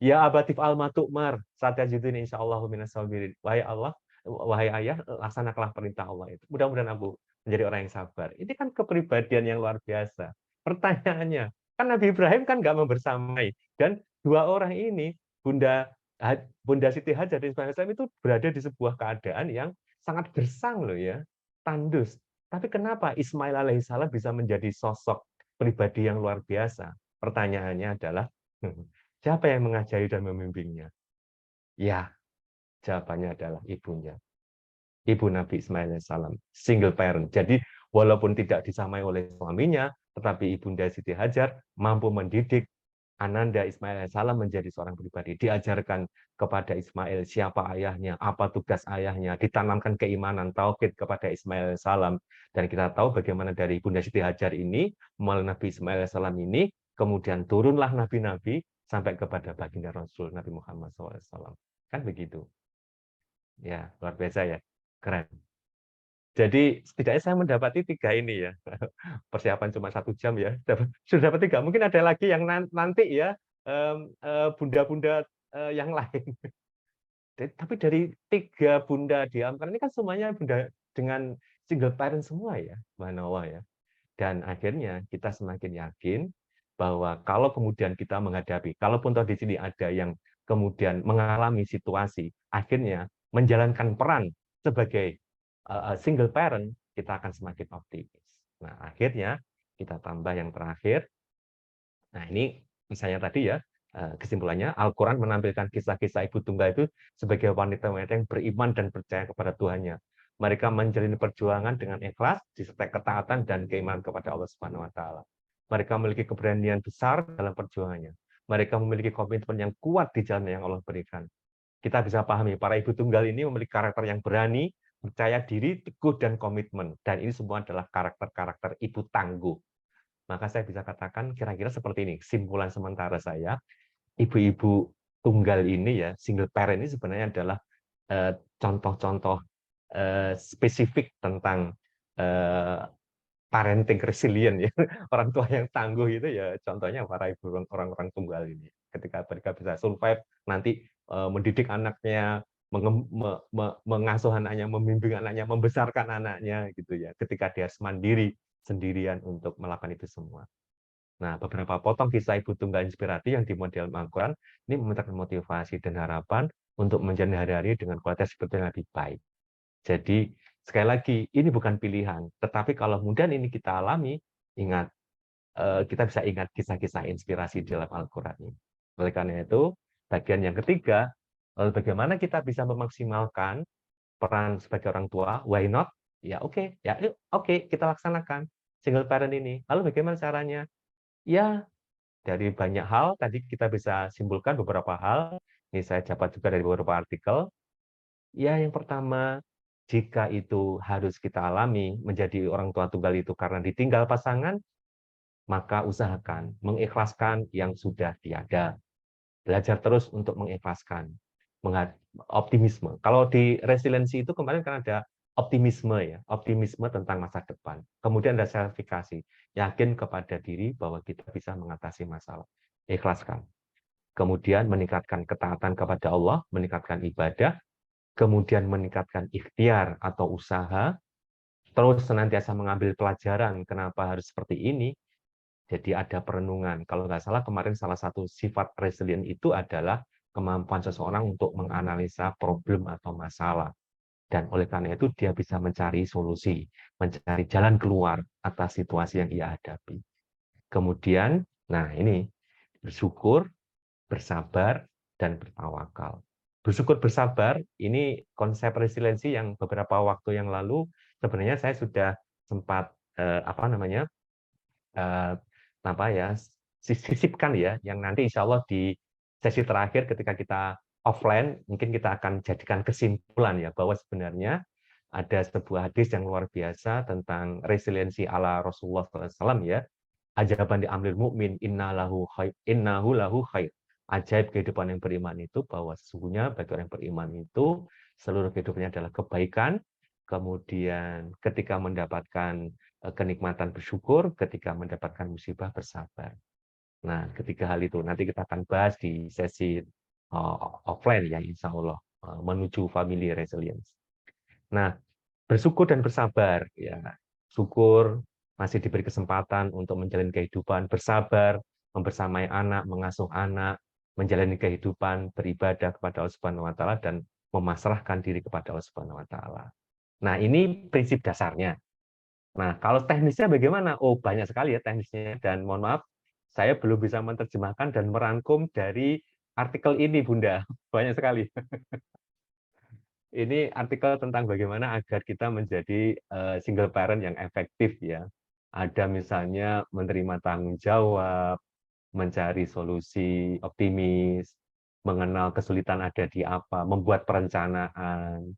S3: Ya abatif al-matukmar, satajiduni insyaallahu minas sabirin. Wahai Allah, wahai ayah, laksanakanlah perintah Allah itu. Mudah-mudahan aku menjadi orang yang sabar. Ini kan kepribadian yang luar biasa. Pertanyaannya, kan Nabi Ibrahim kan nggak membersamai. Dan dua orang ini, Bunda Siti Hajar dan Ismail AS itu berada di sebuah keadaan yang sangat gersang loh ya, tandus. Tapi kenapa Ismail alaihissalam bisa menjadi sosok pribadi yang luar biasa? Pertanyaannya adalah, siapa yang mengajari dan membimbingnya? Ya, jawabannya adalah ibunya. Ibu Nabi Ismail alaihissalam, single parent. Jadi walaupun tidak disamai oleh suaminya, tetapi Ibunda Siti Hajar mampu mendidik Ananda Ismail alaihissalam menjadi seorang pribadi. Diajarkan kepada Ismail siapa ayahnya, apa tugas ayahnya, ditanamkan keimanan tauhid kepada Ismail alaihissalam. Dan kita tahu bagaimana dari Ibunda Siti Hajar ini, melalui Nabi Ismail alaihissalam ini, kemudian turunlah nabi-nabi sampai kepada baginda Rasul Nabi Muhammad SAW. Kan begitu. Ya, luar biasa ya. Keren. Jadi setidaknya saya mendapati 3 ini ya. Persiapan cuma 1 jam ya. Sudah dapat 3. Mungkin ada lagi yang nanti ya, bunda-bunda yang lain. Tapi dari 3 bunda di Amkan ini kan semuanya bunda dengan single parent semua ya, subhanallah ya. Dan akhirnya kita semakin yakin bahwa kalau kemudian kita menghadapi, kalaupun toh di sini ada yang kemudian mengalami situasi, akhirnya menjalankan peran sebagai single parent, kita akan semakin optimis. Nah, akhirnya kita tambah yang terakhir. Nah, ini misalnya tadi ya, kesimpulannya Al-Quran menampilkan kisah-kisah ibu tunggal itu sebagai wanita-wanita yang beriman dan percaya kepada Tuhannya. Mereka menjalani perjuangan dengan ikhlas, disertai ketaatan dan keimanan kepada Allah Subhanahu wa taala. Mereka memiliki keberanian besar dalam perjuangannya. Mereka memiliki komitmen yang kuat di jalan yang Allah berikan. Kita bisa pahami, para ibu tunggal ini memiliki karakter yang berani, percaya diri, teguh, dan komitmen. Dan ini semua adalah karakter-karakter ibu tangguh. Maka saya bisa katakan kira-kira seperti ini. Kesimpulan sementara saya, ibu-ibu tunggal ini ya, single parent ini sebenarnya adalah contoh-contoh spesifik tentang parenting resilient ya. Orang tua yang tangguh itu ya contohnya para ibu orang-orang tunggal ini. Ketika mereka bisa survive, nanti mendidik anaknya, mengasuh anaknya, membimbing anaknya, membesarkan anaknya gitu ya. Ketika dia harus mandiri sendirian untuk melakukan itu semua. Nah, beberapa potong kisah ibu tunggal inspiratif yang dimodel Al-Quran ini memberikan motivasi dan harapan untuk menjalani hari-hari dengan kualitas hidup yang lebih baik. Jadi, sekali lagi, ini bukan pilihan. Tetapi kalau kemudian ini kita alami, ingat, kita bisa ingat kisah-kisah inspirasi di dalam Al-Quran ini. Oleh karena itu, bagian yang ketiga, lalu bagaimana kita bisa memaksimalkan peran sebagai orang tua, why not? Ya oke, ya oke, kita laksanakan single parent ini. Lalu bagaimana caranya? Ya, Dari banyak hal tadi kita bisa simpulkan beberapa hal. Ini saya dapat juga dari beberapa artikel. Ya, yang pertama, jika itu harus kita alami menjadi orang tua tunggal itu karena ditinggal pasangan, maka usahakan mengikhlaskan yang sudah tiada. Belajar terus untuk mengikhlaskan, optimisme. Kalau di resiliensi itu kemarin kan ada optimisme ya, optimisme tentang masa depan. Kemudian ada selfifikasi, yakin kepada diri bahwa kita bisa mengatasi masalah. Ikhlaskan. Kemudian meningkatkan ketaatan kepada Allah, meningkatkan ibadah, kemudian meningkatkan ikhtiar atau usaha, terus senantiasa mengambil pelajaran kenapa harus seperti ini. Jadi ada perenungan. Kalau nggak salah kemarin salah satu sifat resilient itu adalah kemampuan seseorang untuk menganalisa problem atau masalah. Dan oleh karena itu dia bisa mencari solusi, mencari jalan keluar atas situasi yang ia hadapi. Kemudian, nah ini, bersyukur, bersabar, dan bertawakal. Bersyukur bersabar, ini konsep resiliensi yang beberapa waktu yang lalu sebenarnya saya sudah sempat sisipkan ya, yang nanti insya Allah di sesi terakhir ketika kita offline, mungkin kita akan jadikan kesimpulan ya, bahwa sebenarnya ada sebuah hadis yang luar biasa tentang resiliensi ala Rasulullah SAW ya, ajaban di amril mukmin innahu lahu khair. Ajaib kehidupan yang beriman itu bahwa sesungguhnya bagi orang yang beriman itu seluruh kehidupannya adalah kebaikan, kemudian ketika mendapatkan kenikmatan bersyukur, ketika mendapatkan musibah bersabar. Nah, ketiga hal itu nanti kita akan bahas di sesi offline ya, insya Allah, menuju family resilience. Nah, bersyukur dan bersabar ya, syukur masih diberi kesempatan untuk menjalani kehidupan, bersabar, membersamai anak, mengasuh anak, menjalani kehidupan, beribadah kepada Allah Subhanahu wa taala dan memasrahkan diri kepada Allah Subhanahu wa taala. Nah, ini prinsip dasarnya. Nah, kalau teknisnya bagaimana? Oh, banyak sekali ya teknisnya dan mohon maaf saya belum bisa menerjemahkan dan merangkum dari artikel ini, Bunda. Banyak sekali. Ini artikel tentang bagaimana agar kita menjadi single parent yang efektif ya. Ada misalnya menerima tanggung jawab, mencari solusi, optimis, mengenal kesulitan ada di apa, membuat perencanaan,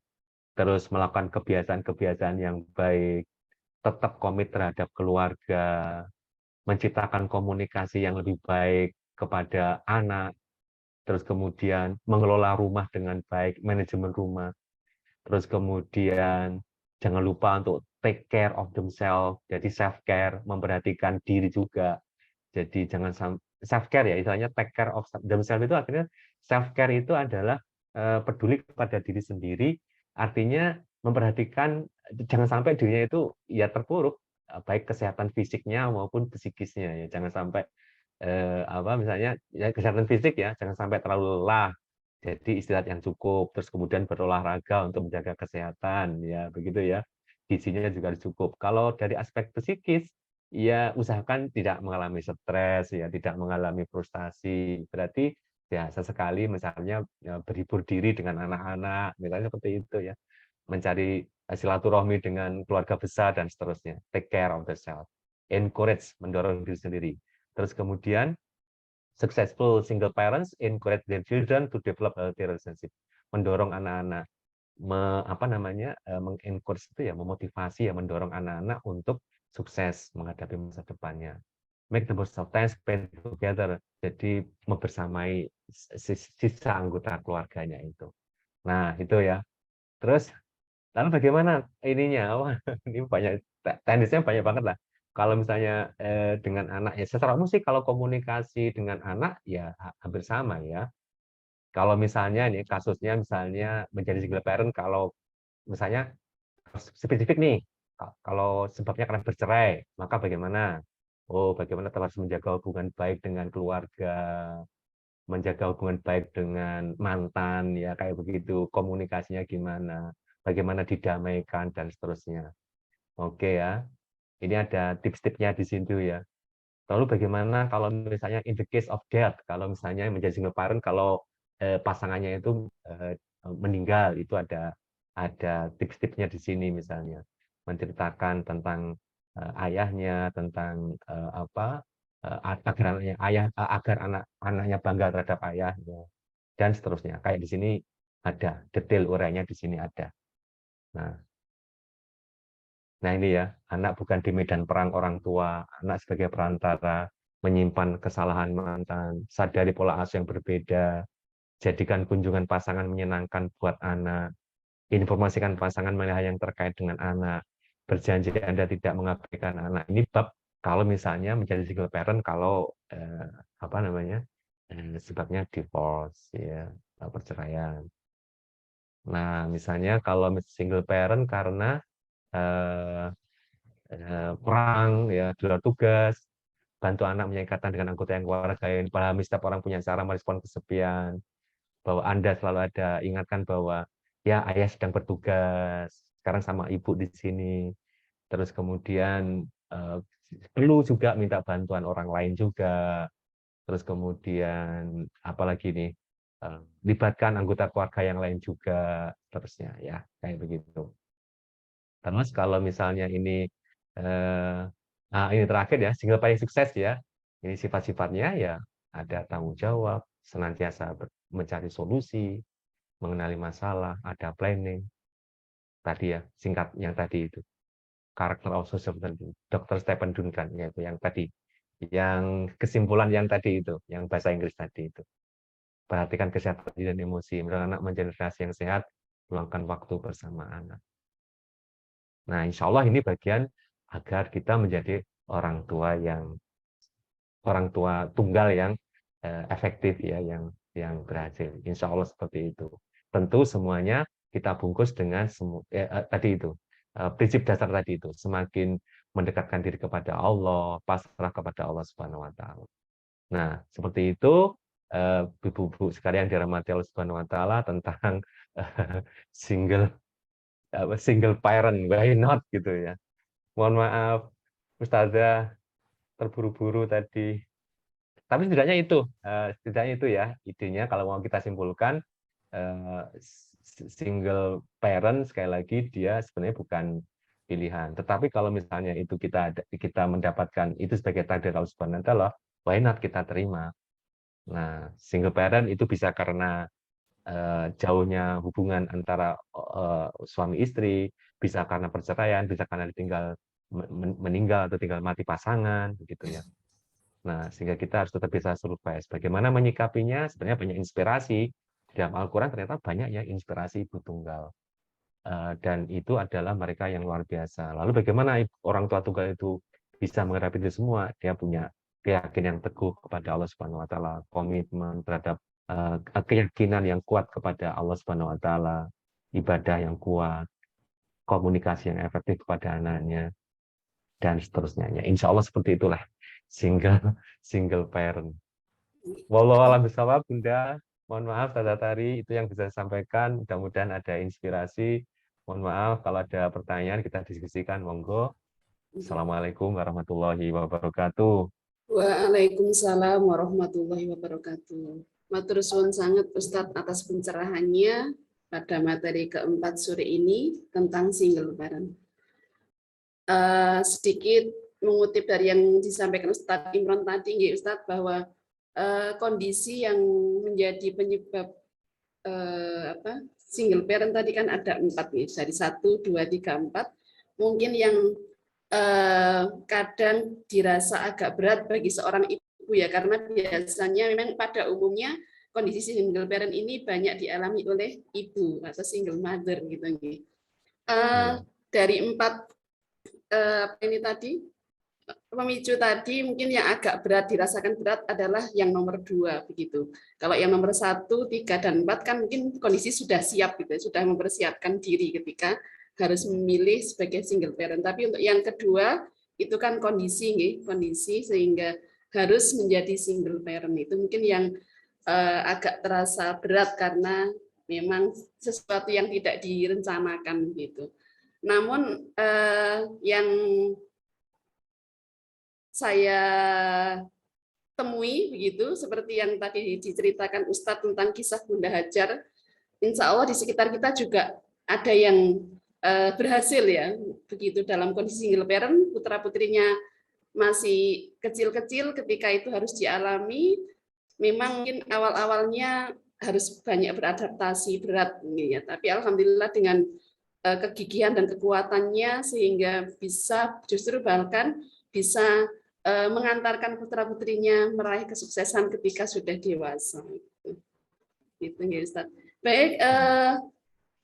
S3: terus melakukan kebiasaan-kebiasaan yang baik, tetap komit terhadap keluarga, menciptakan komunikasi yang lebih baik kepada anak, terus kemudian mengelola rumah dengan baik, manajemen rumah. Terus kemudian jangan lupa untuk take care of themselves, jadi self care, memperhatikan diri juga. Jadi jangan self care ya, istilahnya take care of themselves itu artinya self care itu adalah peduli kepada diri sendiri, artinya memperhatikan jangan sampai dirinya itu ya terpuruk, baik kesehatan fisiknya maupun psikisnya ya, jangan sampai misalnya ya kesehatan fisik ya, jangan sampai terlalu lelah. Jadi istirahat yang cukup, terus kemudian berolahraga untuk menjaga kesehatan, ya begitu ya. Gizinya juga cukup. Kalau dari aspek psikis, ya usahakan tidak mengalami stres, ya tidak mengalami frustasi. Berarti ya sesekali misalnya ya, berhibur diri dengan anak-anak, misalnya seperti itu ya. Mencari silaturahmi dengan keluarga besar dan seterusnya. Take care of the self. Encourage, mendorong diri sendiri. Terus kemudian successful single parents encourage their children to develop healthy relationship, mendorong anak-anak mengencourage itu ya, memotivasi ya, mendorong anak-anak untuk sukses menghadapi masa depannya. Make the most of time spent together, jadi membersamai sisa anggota keluarganya itu. Nah itu ya. Terus lalu bagaimana ininya? Wah, ini banyak teknisnya banyak banget lah. Kalau misalnya dengan anak ya secara umum sih kalau komunikasi dengan anak ya hampir sama ya. Kalau misalnya nih kasusnya misalnya menjadi single parent, kalau misalnya spesifik nih, kalau sebabnya karena bercerai, maka bagaimana? Oh, bagaimana tetap harus menjaga hubungan baik dengan keluarga, menjaga hubungan baik dengan mantan ya kayak begitu, komunikasinya gimana, bagaimana didamaikan dan seterusnya. Oke ya. Ini ada tips-tipsnya di situ ya. Lalu bagaimana kalau misalnya in the case of death, kalau misalnya menjadi single parent, kalau pasangannya itu meninggal, itu ada tips-tipsnya di sini misalnya menceritakan tentang ayahnya, tentang agar anak-anaknya bangga terhadap ayah, ya. Dan seterusnya. Kayak di sini ada detail urainya di sini ada. Nah ini ya, anak bukan di medan perang orang tua, anak sebagai perantara, menyimpan kesalahan mantan, sadari pola asuh yang berbeda, jadikan kunjungan pasangan menyenangkan buat anak, informasikan pasangan mengenai hal yang terkait dengan anak, berjanji Anda tidak mengabaikan anak. Ini bab kalau misalnya menjadi single parent, kalau sebabnya divorce, ya, perceraian. Nah, misalnya kalau single parent karena perang, ya, di luar tugas, bantu anak punya ikatan dengan anggota yang keluarga, yang pahami setiap orang punya cara merespon kesepian, bahwa Anda selalu ada, ingatkan bahwa ya ayah sedang bertugas, sekarang sama ibu di sini. Terus kemudian perlu juga minta bantuan orang lain juga. Terus kemudian apalagi nih, libatkan anggota keluarga yang lain juga, terusnya ya kayak begitu. Terus kalau misalnya ini terakhir ya, single parent sukses ya. Ini sifat-sifatnya ya ada tanggung jawab, senantiasa mencari solusi, mengenali masalah, ada planning. Tadi ya, singkat yang tadi itu. Karakter of social Dr. Stephen Duncan, yaitu yang tadi. Yang kesimpulan yang tadi itu, yang bahasa Inggris tadi itu. Perhatikan kesehatan dan emosi, mendidik anak menjadi generasi yang sehat, luangkan waktu bersama anak. Nah, insya Allah ini bagian agar kita menjadi orang tua tunggal yang efektif ya, yang berhasil. Insya Allah seperti itu. Tentu semuanya kita bungkus dengan tadi itu prinsip dasar tadi itu, semakin mendekatkan diri kepada Allah, pasrah kepada Allah Subhanahu Wa Taala. Nah, seperti itu ibu-ibu sekalian dirahmati Allah Subhanahu Wa Taala tentang single parent, why not gitu ya. Mohon maaf, Ustazah, terburu-buru tadi. Tapi setidaknya itu ya idenya kalau mau kita simpulkan, single parent sekali lagi dia sebenarnya bukan pilihan. Tetapi kalau misalnya itu kita mendapatkan itu sebagai takdir Allah Subhanahu wa taala, why not kita terima. Nah, single parent itu bisa karena jauhnya hubungan antara suami istri, bisa karena perceraian, bisa karena meninggal atau tinggal mati pasangan, begitu ya. Nah, sehingga kita harus tetap bisa survive. Bagaimana menyikapinya? Sebenarnya banyak inspirasi. Di dalam Al-Quran ternyata banyak ya inspirasi ibu tunggal. Dan itu adalah mereka yang luar biasa. Lalu bagaimana orang tua tunggal itu bisa menghadapi itu semua? Dia punya keyakinan yang teguh kepada Allah Subhanahu Wa Taala, komitmen terhadap keyakinan yang kuat kepada Allah Subhanahu Wa Taala, ibadah yang kuat, komunikasi yang efektif kepada anaknya, dan seterusnya. Ya, insya Allah seperti itulah single parent. Wallahu a'lam bishawab, Bunda. Mohon maaf, Tata Tari, itu yang bisa saya sampaikan. Mudah-mudahan ada inspirasi. Mohon maaf kalau ada pertanyaan kita diskusikan. Monggo. Assalamualaikum warahmatullahi wabarakatuh.
S1: Waalaikumsalam warahmatullahi wabarakatuh. Matur suwun sangat Ustadz atas pencerahannya pada materi keempat sore ini tentang single parent. Sedikit mengutip dari yang disampaikan Ustadz Imron tadi, Ustadz, bahwa kondisi yang menjadi penyebab single parent tadi kan ada 4 nih, dari 1, 2, 3, 4. Mungkin yang kadang dirasa agak berat bagi seorang ibu ya, karena biasanya memang pada umumnya kondisi single parent ini banyak dialami oleh ibu atau single mother gitu. Dari 4 ini tadi, pemicu tadi mungkin yang agak berat dirasakan berat adalah yang nomor 2 begitu. Kalau yang nomor 1, 3, dan 4 kan mungkin kondisi sudah siap gitu, sudah mempersiapkan diri ketika harus memilih sebagai single parent. Tapi untuk yang kedua itu kan kondisi sehingga harus menjadi single parent itu mungkin yang agak terasa berat karena memang sesuatu yang tidak direncanakan gitu. Namun yang saya temui begitu seperti yang tadi diceritakan Ustadz tentang kisah Bunda Hajar, insya Allah di sekitar kita juga ada yang berhasil ya begitu dalam kondisi single parent, putra putrinya masih kecil-kecil ketika itu harus dialami, memang mungkin awal-awalnya harus banyak beradaptasi, berat ya. Tapi alhamdulillah dengan kegigihan dan kekuatannya sehingga bisa justru bahkan bisa mengantarkan putra-putrinya meraih kesuksesan ketika sudah dewasa. Gitu ya Ustaz. Baik,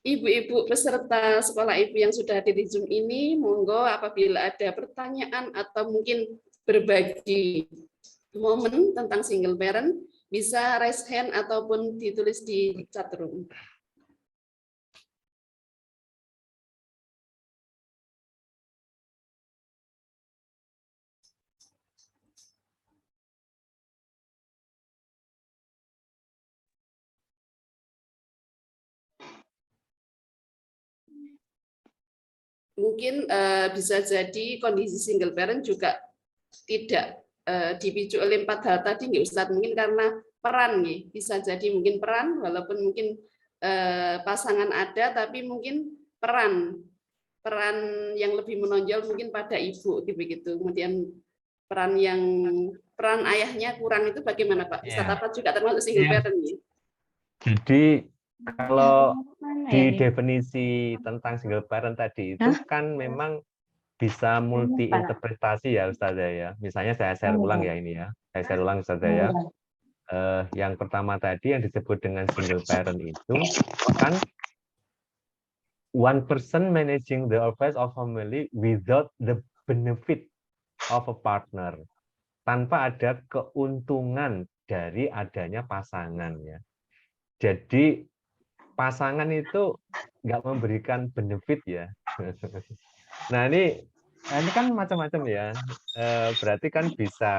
S1: ibu-ibu peserta sekolah ibu yang sudah hadir di Zoom ini, monggo apabila ada pertanyaan atau mungkin berbagi momen tentang single parent, bisa raise hand ataupun ditulis di chat room. Mungkin bisa jadi kondisi single parent juga tidak dipicu oleh 4 hal tadi nggih Ustadz, mungkin karena peran nih, bisa jadi mungkin peran walaupun mungkin pasangan ada tapi mungkin peran yang lebih menonjol mungkin pada ibu begitu. Kemudian peran ayahnya kurang, itu bagaimana Pak? Ustadz, apa juga termasuk single parent nih?
S3: Jadi kalau di definisi tentang single parent tadi itu kan memang bisa multi interpretasi ya Ustazah ya. Misalnya saya share ulang ya ini ya. Saya share ulang Ustazah ya. Yang pertama tadi yang disebut dengan single parent itu kan one person managing the affairs of family without the benefit of a partner. Tanpa ada keuntungan dari adanya pasangan ya. Jadi pasangan itu nggak memberikan benefit ya. Nah ini kan macam-macam ya. Berarti kan bisa,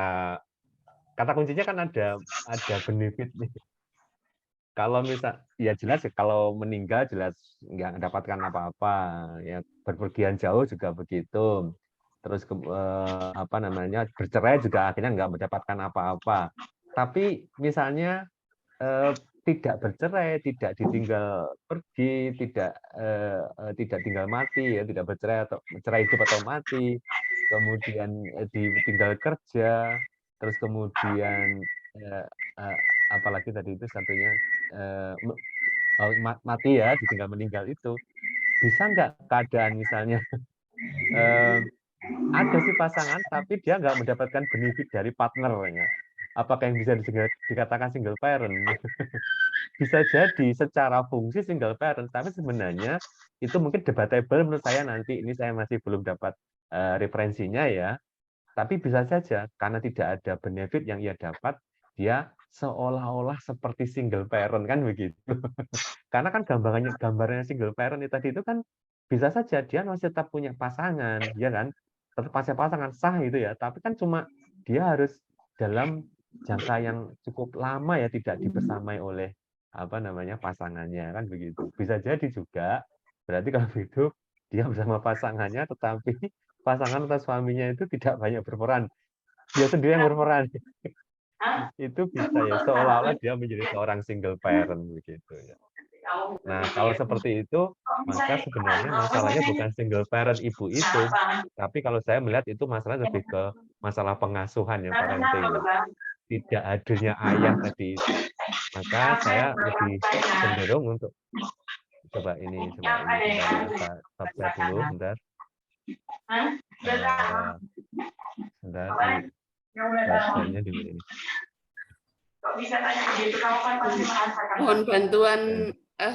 S3: kata kuncinya kan ada benefit nih. Kalau misal ya jelas kalau meninggal jelas nggak mendapatkan apa-apa ya, berpergian jauh juga begitu. Terus apa namanya, bercerai juga akhirnya nggak mendapatkan apa-apa. Tapi misalnya tidak bercerai, tidak ditinggal pergi, tidak tinggal mati ya, tidak bercerai atau cerai hidup atau mati, kemudian ditinggal kerja, terus kemudian apalagi tadi itu satunya mati ya, ditinggal meninggal itu, bisa nggak keadaan misalnya ada sih pasangan tapi dia nggak mendapatkan benefit dari partnernya, apakah yang bisa dikatakan single parent? Bisa jadi secara fungsi single parent, tapi sebenarnya itu mungkin debatable menurut saya, nanti ini saya masih belum dapat referensinya ya. Tapi bisa saja karena tidak ada benefit yang ia dapat, dia seolah-olah seperti single parent kan begitu. Karena kan gambarnya single parent tadi itu kan bisa saja dia masih tetap punya pasangan, ya kan? Tetap pasangan sah itu ya, tapi kan cuma dia harus dalam jangka yang cukup lama ya tidak dibersamai oleh apa namanya pasangannya kan begitu. Bisa jadi juga berarti kalau itu dia bersama pasangannya tetapi pasangan atau suaminya itu tidak banyak berperan, dia sendiri yang berperan. Itu bisa ya, seolah-olah dia menjadi seorang single parent begitu ya. Nah, kalau seperti itu, maka sebenarnya masalahnya bukan single parent ibu itu, tapi kalau saya melihat itu masalah lebih ke masalah pengasuhan ya, parenting. Tidak hadirnya ayah tadi itu. Maka saya lebih cenderung untuk coba ini bentar ya, stop saya dulu bentar. Bentar, website-nya di sini.
S1: Mohon bantuan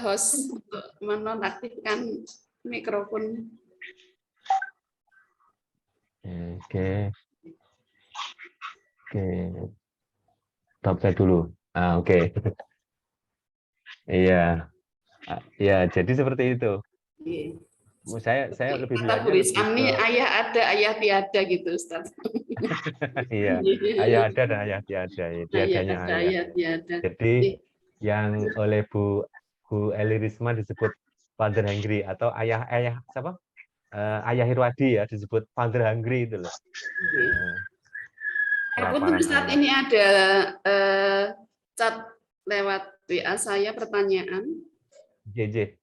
S1: host untuk menonaktifkan mikrofon.
S3: Oke. Stop saya dulu. Oke. Iya. Ya, jadi seperti itu. Saya lebih
S1: kata Bu Rizam nih, ayah ada, ayah tiada gitu, Ustaz.
S3: Iya, ayah ada dan ayah tiada. Tiadanya ayah. Jadi yang oleh Bu Eli Risma disebut father hungry atau ayah siapa? Ayah Hirwadi ya disebut father hungry itu loh.
S1: Untuk saat ini ada chat lewat WA saya pertanyaan.
S3: JJ.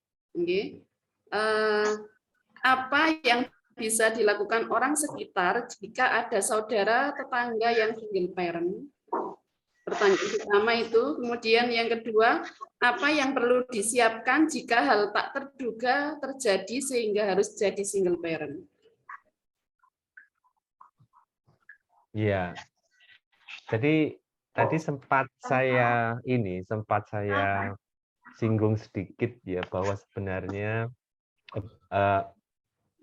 S1: Apa yang bisa dilakukan orang sekitar jika ada saudara tetangga yang single parent? Pertanyaan pertama itu. Kemudian yang kedua, apa yang perlu disiapkan jika hal tak terduga terjadi sehingga harus jadi single parent?
S3: Iya. Jadi tadi sempat saya singgung sedikit ya, bahwa sebenarnya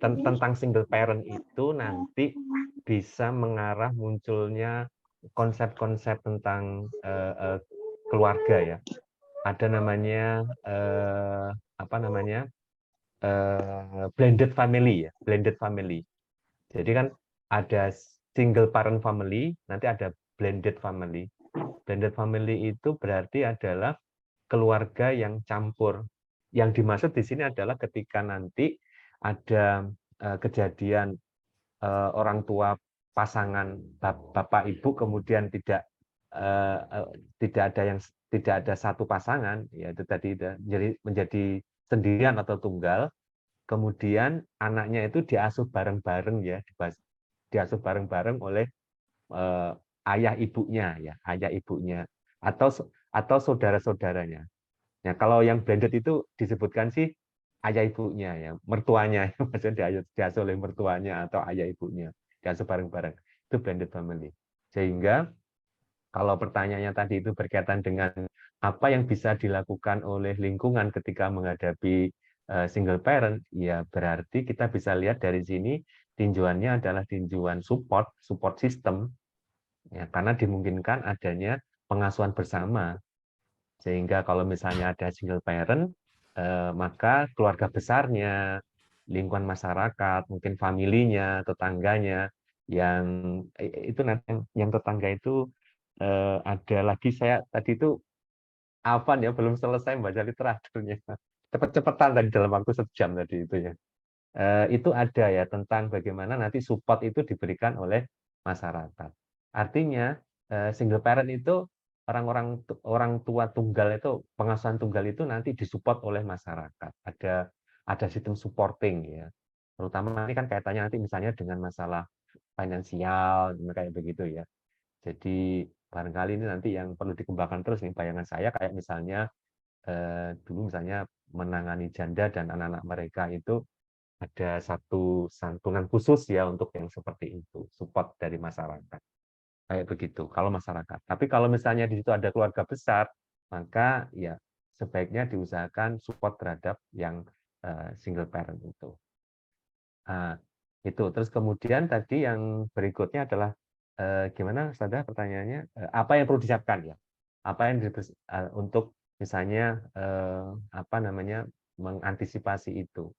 S3: tentang single parent itu nanti bisa mengarah munculnya konsep-konsep tentang keluarga ya. Ada namanya blended family ya, blended family. Jadi kan ada single parent family, nanti ada blended family. Blended family itu berarti adalah keluarga yang campur. Yang dimaksud di sini adalah ketika nanti ada kejadian orang tua pasangan bapak ibu kemudian tidak ada satu pasangan, ya itu tadi menjadi sendirian atau tunggal, kemudian anaknya itu diasuh bareng-bareng ya, diasuh bareng-bareng oleh ayah ibunya atau saudara-saudaranya. Nah, kalau yang blended itu disebutkan sih ayah ibunya ya, mertuanya, maksudnya diasuh oleh mertuanya atau ayah ibunya, diasuh bareng-bareng. Itu blended family. Sehingga kalau pertanyaannya tadi itu berkaitan dengan apa yang bisa dilakukan oleh lingkungan ketika menghadapi single parent, ya berarti kita bisa lihat dari sini tinjauannya adalah tinjauan support system, ya, karena dimungkinkan adanya pengasuhan bersama. Sehingga kalau misalnya ada single parent, maka keluarga besarnya, lingkungan masyarakat, mungkin familinya, tetangganya, yang tetangga itu ada lagi, saya tadi itu apa ya, belum selesai membaca literaturnya. Cepet-cepetan tadi dalam waktu sejam tadi itu ya. Itu ada ya tentang bagaimana nanti support itu diberikan oleh masyarakat. Artinya single parent itu orang tua tunggal itu, pengasuhan tunggal itu nanti disupport oleh masyarakat. Ada sistem supporting ya. Terutama ini kan kaitannya nanti misalnya dengan masalah finansial kayak begitu ya. Jadi barangkali ini nanti yang perlu dikembangkan terus nih, bayangan saya kayak misalnya dulu misalnya menangani janda dan anak-anak mereka itu ada satu santunan khusus ya untuk yang seperti itu, support dari masyarakat. Kayak begitu, kalau masyarakat. Tapi kalau misalnya di situ ada keluarga besar, maka ya sebaiknya diusahakan support terhadap yang single parent itu. Nah, itu. Terus kemudian tadi yang berikutnya adalah gimana, Ustazah, pertanyaannya? Apa yang perlu disiapkan ya? Apa yang untuk misalnya mengantisipasi itu?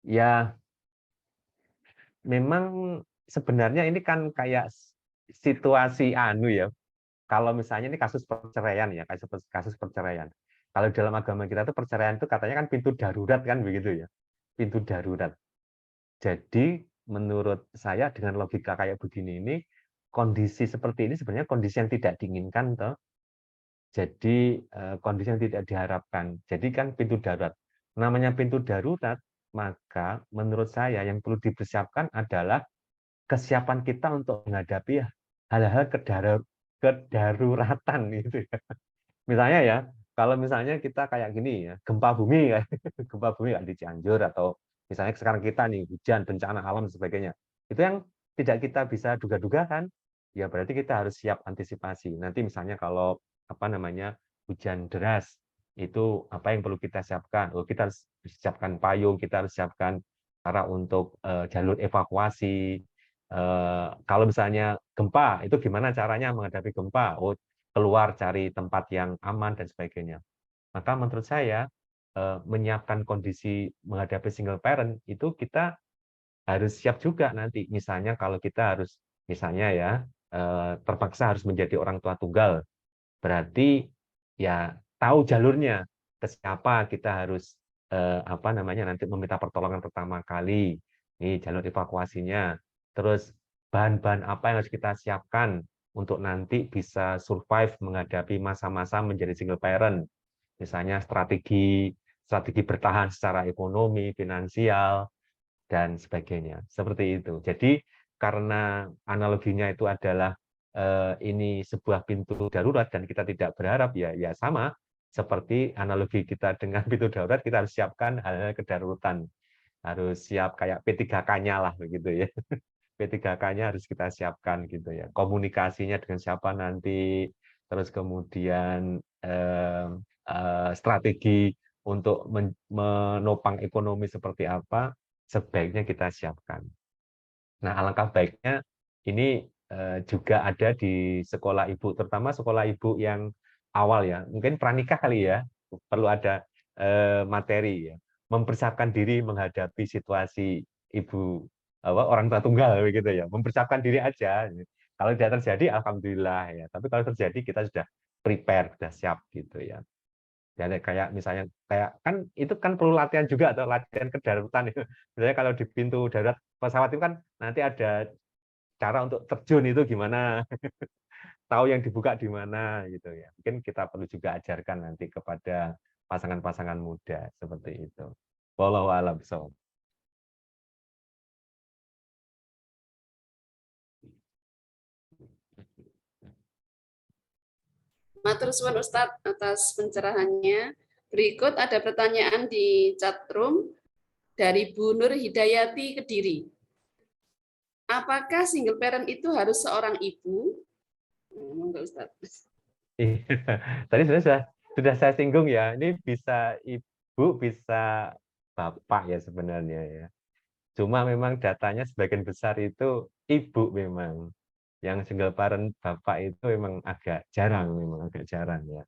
S3: Ya, memang sebenarnya ini kan kayak situasi ya. Kalau misalnya ini kasus perceraian ya, kasus perceraian. Kalau dalam agama kita tuh perceraian itu katanya kan pintu darurat kan begitu ya. Pintu darurat. Jadi menurut saya dengan logika kayak begini ini, kondisi seperti ini sebenarnya kondisi yang tidak diinginkan toh. Jadi kondisi yang tidak diharapkan. Jadi kan pintu darurat. Namanya pintu darurat, maka menurut saya yang perlu dipersiapkan adalah kesiapan kita untuk menghadapi hal-hal kedaruratan gitu ya. Misalnya ya, kalau misalnya kita kayak gini ya, gempa bumi ya, gempa bumi di Cianjur, atau misalnya sekarang kita nih hujan, bencana alam dan sebagainya. Itu yang tidak kita bisa duga-duga kan? Ya berarti kita harus siap antisipasi. Nanti misalnya kalau hujan deras, itu apa yang perlu kita siapkan? Oh, kita harus siapkan payung, kita harus siapkan cara untuk jalur evakuasi. Kalau misalnya gempa, itu gimana caranya menghadapi gempa? Oh, keluar cari tempat yang aman dan sebagainya. Maka menurut saya menyiapkan kondisi menghadapi single parent itu kita harus siap juga nanti. Misalnya kalau kita harus terpaksa harus menjadi orang tua tunggal, berarti ya tahu jalurnya ke siapa kita harus nanti meminta pertolongan pertama kali, ini jalur evakuasinya, terus bahan-bahan apa yang harus kita siapkan untuk nanti bisa survive menghadapi masa-masa menjadi single parent, misalnya strategi bertahan secara ekonomi, finansial, dan sebagainya. Seperti itu. Jadi karena analoginya itu adalah ini sebuah pintu darurat dan kita tidak berharap, ya sama seperti analogi kita dengan pintu darurat, kita harus siapkan hal-hal kedaruratan, harus siap kayak P3K-nya lah begitu ya. P3K-nya harus kita siapkan gitu ya. Komunikasinya dengan siapa nanti, terus kemudian strategi untuk menopang ekonomi seperti apa, sebaiknya kita siapkan. Nah, alangkah baiknya ini juga ada di sekolah ibu, terutama sekolah ibu yang awal ya. Mungkin pranikah kali ya, perlu ada materi ya, mempersiapkan diri menghadapi situasi ibu orang tua tunggal begitu ya, mempersiapkan diri aja. Kalau tidak terjadi, alhamdulillah ya. Tapi kalau terjadi, kita sudah prepare, sudah siap gitu ya. Ya kayak misalnya kayak kan itu kan perlu latihan juga atau latihan kedaruratan itu. Misalnya kalau di pintu darurat pesawat itu kan nanti ada cara untuk terjun itu gimana, tahu yang dibuka di mana gitu ya. Mungkin kita perlu juga ajarkan nanti kepada pasangan-pasangan muda seperti itu. Wallahu a'lam bishawab.
S1: Matur suwun Ustadz atas pencerahannya. Berikut ada pertanyaan di chat room dari Bu Nur Hidayati Kediri. Apakah single parent itu harus seorang ibu? Enggak, Ustadz.
S3: Tadi sudah saya singgung ya. Ini bisa ibu, bisa bapak ya sebenarnya ya. Cuma memang datanya sebagian besar itu ibu memang. Yang single parent bapak itu memang agak jarang ya.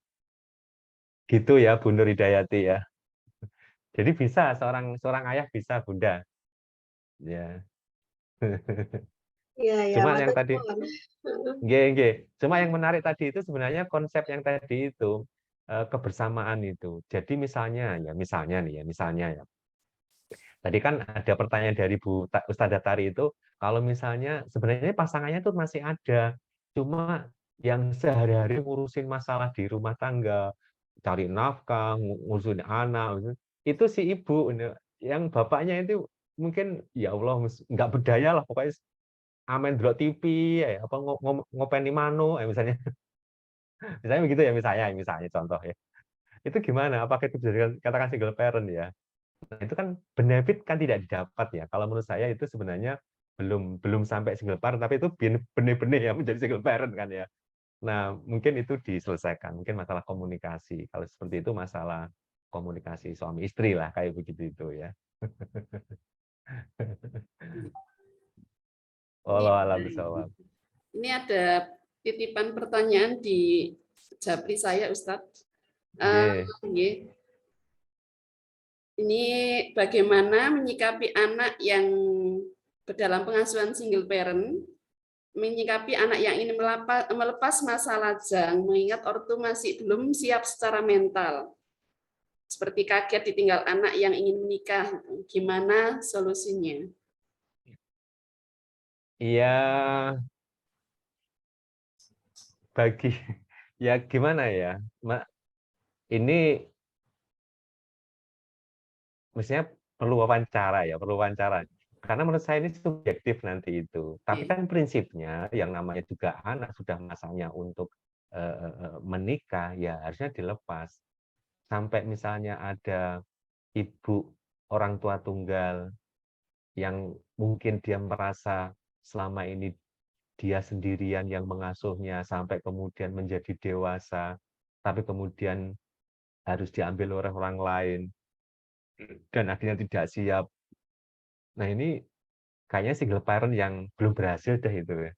S3: Gitu ya Bu Nur Hidayati ya. Jadi bisa seorang ayah bisa Bunda. Ya.
S4: Iya, ya,
S3: Cuma yang
S4: matur
S3: tadi
S4: nuwun.
S3: Cuma yang menarik tadi itu sebenarnya konsep yang tadi itu kebersamaan itu. Jadi misalnya ya. Tadi kan ada pertanyaan dari Bu Ustadzah Tari itu, kalau misalnya sebenarnya pasangannya itu masih ada, cuma yang sehari-hari ngurusin masalah di rumah tangga, cari nafkah, ngurusin anak, itu si ibu. Yang bapaknya itu mungkin ya Allah nggak berdaya lah pokoknya amen delok TV ya apa ngopeni mano misalnya misalnya begitu ya misalnya contoh ya. Itu gimana? Apakah itu bisa dikatakan single parent ya? Nah, itu kan benefit kan tidak didapat ya. Kalau menurut saya itu sebenarnya belum sampai single parent, tapi itu benih-benih yang menjadi single parent kan ya. Nah, mungkin itu diselesaikan. Mungkin masalah komunikasi. Kalau seperti itu masalah komunikasi suami istri lah kayak begitu itu ya. Wallahu a'lam bishawab.
S1: Ini ada titipan pertanyaan di Japri saya, Ustadz.
S3: Nggih.
S1: Ini bagaimana menyikapi anak yang dalam pengasuhan single parent, menyikapi anak yang ingin melepas masa lajang, mengingat ortu masih belum siap secara mental, seperti kaget ditinggal anak yang ingin menikah. Gimana solusinya?
S3: Iya, ya gimana ya, ini mestinya perlu wawancara. Karena menurut saya ini subjektif nanti itu. Tapi kan prinsipnya yang namanya juga anak sudah masanya untuk menikah, ya harusnya dilepas. Sampai misalnya ada ibu orang tua tunggal yang mungkin dia merasa selama ini dia sendirian yang mengasuhnya sampai kemudian menjadi dewasa, tapi kemudian harus diambil oleh orang lain dan akhirnya tidak siap. Nah ini kayaknya single parent yang belum berhasil deh itu ya.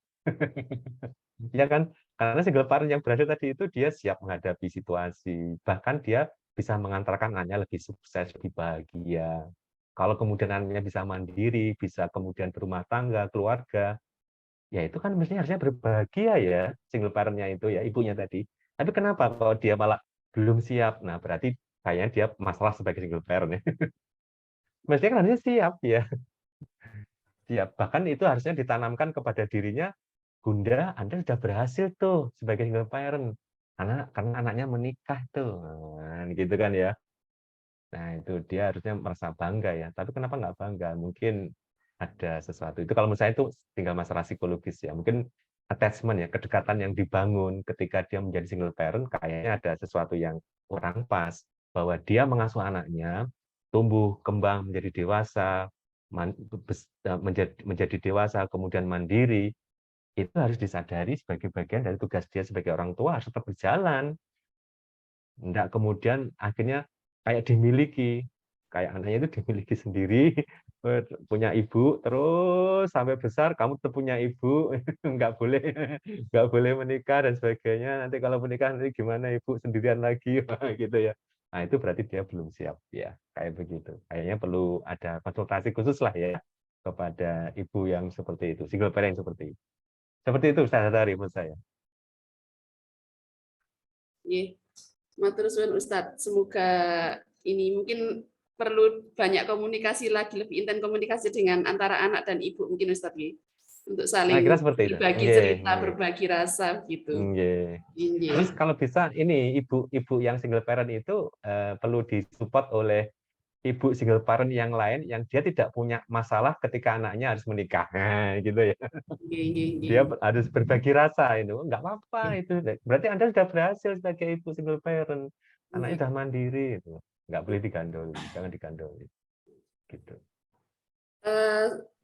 S3: Ya kan? Karena single parent yang berhasil tadi itu dia siap menghadapi situasi. Bahkan dia bisa mengantarkan anaknya lebih sukses, lebih bahagia. Kalau kemudian anaknya bisa mandiri, bisa kemudian berumah tangga, keluarga, ya itu kan mestinya harusnya berbahagia ya single parent-nya itu ya, ibunya tadi. Tapi kenapa kalau dia malah belum siap? Nah, berarti kayaknya dia masalah sebagai single parent ya. Mestinya kan harusnya siap ya. Siap. Bahkan itu harusnya ditanamkan kepada dirinya, Bunda, Anda sudah berhasil tuh sebagai single parent. Karena anaknya menikah tuh. Nah, gitu kan ya. Nah, itu dia harusnya merasa bangga ya. Tapi kenapa nggak bangga? Mungkin ada sesuatu. Itu kalau menurut saya itu tinggal masalah psikologis ya. Mungkin attachment ya, kedekatan yang dibangun ketika dia menjadi single parent, kayaknya ada sesuatu yang kurang pas. Bahwa dia mengasuh anaknya, tumbuh, kembang, menjadi dewasa, menjadi dewasa, kemudian mandiri, itu harus disadari sebagai bagian dari tugas dia sebagai orang tua harus tetap berjalan. Enggak kemudian akhirnya kayak dimiliki, kayak anaknya itu dimiliki sendiri, punya ibu terus sampai besar kamu tetap punya ibu, nggak boleh menikah dan sebagainya. Nanti kalau menikah nanti gimana ibu sendirian lagi gitu ya. Nah itu berarti dia belum siap ya kayak begitu. Kayaknya perlu ada konsultasi khusus lah ya kepada ibu yang seperti itu, single parent yang seperti itu. Seperti itu Ustaz Hatari menurut saya.
S1: Nggih. Matur suwun Ustadz. Semoga ini mungkin perlu banyak komunikasi lagi, lebih intens komunikasi dengan antara anak dan ibu mungkin Ustadz nggih. Untuk
S3: Nah, kira
S1: saling
S3: seperti itu.
S1: berbagi
S3: Nggih,
S1: cerita,
S3: nggih.
S1: berbagi rasa gitu.
S3: Nggih.
S1: Nggih.
S3: Terus kalau bisa ini ibu-ibu yang single parent itu perlu disupport oleh ibu single parent yang lain yang dia tidak punya masalah ketika anaknya harus menikah. Nah, gitu ya.
S1: Nggih, nggih, nggih.
S3: Dia harus berbagi rasa itu. Enggak apa-apa itu. Berarti Anda sudah berhasil sebagai ibu single parent. Anaknya sudah mandiri itu. Enggak boleh digandoli, jangan digandoli. Gitu.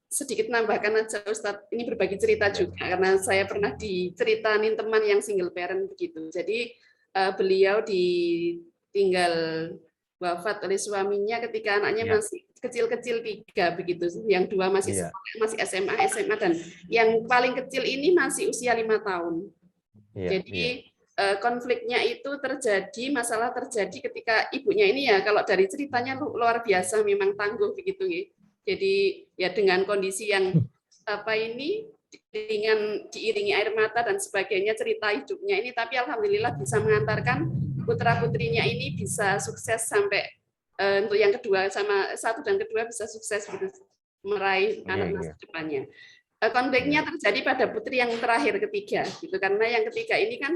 S1: Sedikit nambahkan aja Ustadz, ini berbagi cerita juga karena saya pernah diceritain teman yang single parent begitu. Jadi beliau ditinggal wafat oleh suaminya ketika anaknya masih kecil-kecil 3 begitu, yang 2 masih sekolah, masih SMA dan yang paling kecil ini masih usia 5 tahun. Jadi konfliknya itu terjadi, masalah terjadi ketika ibunya ini ya kalau dari ceritanya luar biasa, memang tangguh begitu ya. Jadi ya dengan kondisi yang dengan diiringi air mata dan sebagainya cerita hidupnya ini, tapi alhamdulillah bisa mengantarkan putra putrinya ini bisa sukses sampai untuk yang kedua sama 1 dan kedua bisa sukses gitu, meraih anak masa depannya. Konfliknya terjadi pada putri yang terakhir ketiga gitu, karena yang ketiga ini kan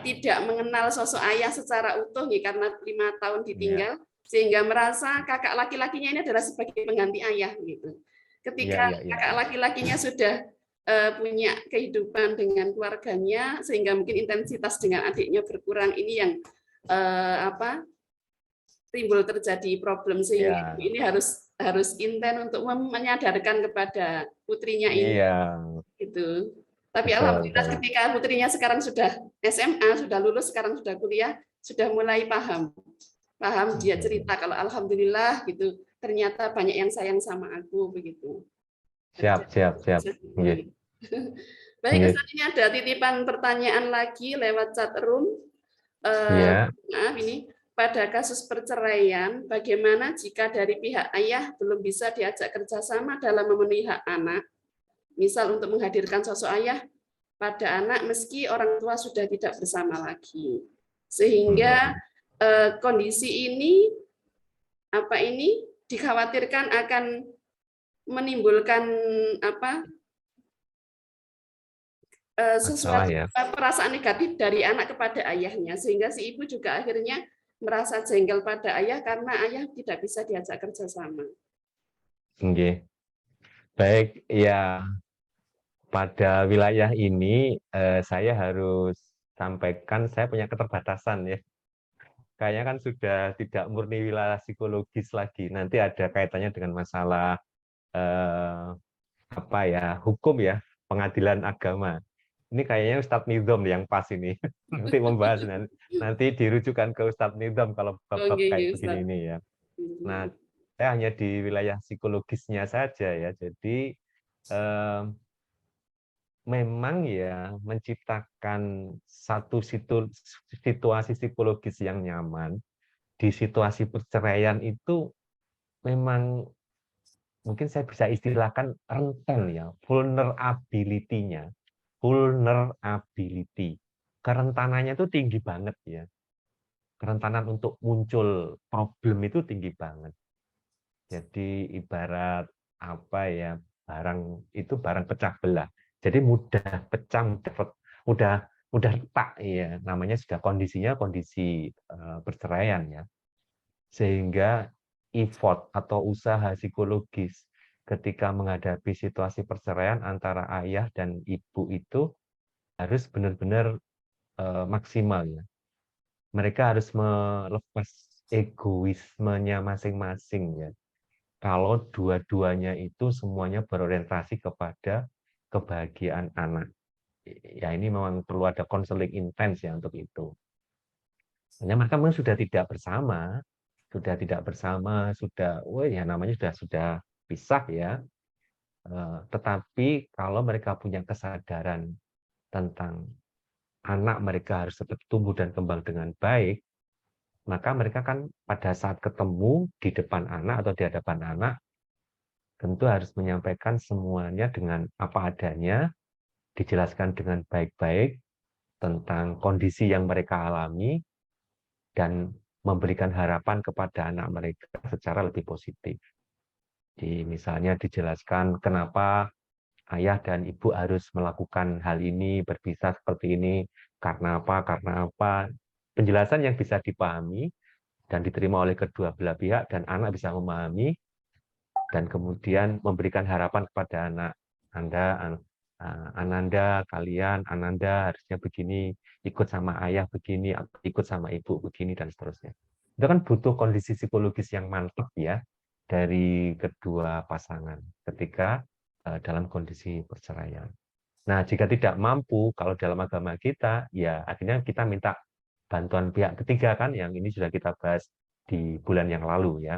S1: tidak mengenal sosok ayah secara utuh nih, karena 5 tahun ditinggal, sehingga merasa kakak laki-lakinya ini adalah sebagai pengganti ayah gitu. Ketika kakak laki-lakinya sudah punya kehidupan dengan keluarganya, sehingga mungkin intensitas dengan adiknya berkurang, ini yang timbul terjadi problem, sehingga ini harus intens untuk menyadarkan kepada putrinya ini gitu. Tapi alhamdulillah ketika putrinya sekarang sudah SMA, sudah lulus, sekarang sudah kuliah, sudah mulai paham dia cerita kalau alhamdulillah gitu, ternyata banyak yang sayang sama aku begitu.
S3: Siap.
S1: Baik, Ustaz, ini ada titipan pertanyaan lagi lewat chat room. Maaf ini, pada kasus perceraian, bagaimana jika dari pihak ayah belum bisa diajak kerjasama dalam memenuhi hak anak, misal untuk menghadirkan sosok ayah pada anak meski orang tua sudah tidak bersama lagi, sehingga kondisi ini dikhawatirkan akan menimbulkan sesuatu perasaan negatif dari anak kepada ayahnya, sehingga si ibu juga akhirnya merasa jengkel pada ayah karena ayah tidak bisa diajak kerjasama.
S3: Baik, ya pada wilayah ini saya harus sampaikan saya punya keterbatasan ya. Kayaknya kan sudah tidak murni wilayah psikologis lagi. Nanti ada kaitannya dengan masalah hukum ya, pengadilan agama. Ini kayaknya Ustadz Nizam yang pas ini. Nanti membahas nanti dirujukan ke Ustadz Nizam kalau bab kayak begini ini ya. Nah, saya hanya di wilayah psikologisnya saja ya. Jadi memang ya menciptakan satu situasi psikologis yang nyaman di situasi perceraian itu memang mungkin saya bisa istilahkan rentan ya, vulnerability-nya. Vulnerability. Kerentanannya itu tinggi banget ya. Kerentanan untuk muncul problem itu tinggi banget. Jadi ibarat barang pecah belah. Jadi mudah pecah, mudah retak ya. Namanya sudah kondisi perceraian ya. Sehingga effort atau usaha psikologis ketika menghadapi situasi perceraian antara ayah dan ibu itu harus benar-benar maksimal ya. Mereka harus melepas egoismenya masing-masing ya. Kalau dua-duanya itu semuanya berorientasi kepada kebahagiaan anak. Ya ini memang perlu ada konseling intens ya untuk itu. Hanya mereka memang sudah tidak bersama, wah ya namanya sudah pisah ya. Tetapi kalau mereka punya kesadaran tentang anak mereka harus tetap tumbuh dan kembang dengan baik, maka mereka kan pada saat ketemu di depan anak atau di hadapan anak, tentu harus menyampaikan semuanya dengan apa adanya, dijelaskan dengan baik-baik tentang kondisi yang mereka alami, dan memberikan harapan kepada anak mereka secara lebih positif. Misalnya dijelaskan kenapa ayah dan ibu harus melakukan hal ini, berpisah seperti ini, karena apa. Penjelasan yang bisa dipahami dan diterima oleh kedua belah pihak, dan anak bisa memahami, dan kemudian memberikan harapan kepada anak. Ananda, kalian, Ananda harusnya begini, ikut sama ayah begini, ikut sama ibu begini, dan seterusnya. Itu kan butuh kondisi psikologis yang mantap ya, dari kedua pasangan ketika dalam kondisi perceraian. Nah, jika tidak mampu, kalau dalam agama kita, ya akhirnya kita minta bantuan pihak ketiga kan, yang ini sudah kita bahas di bulan yang lalu ya.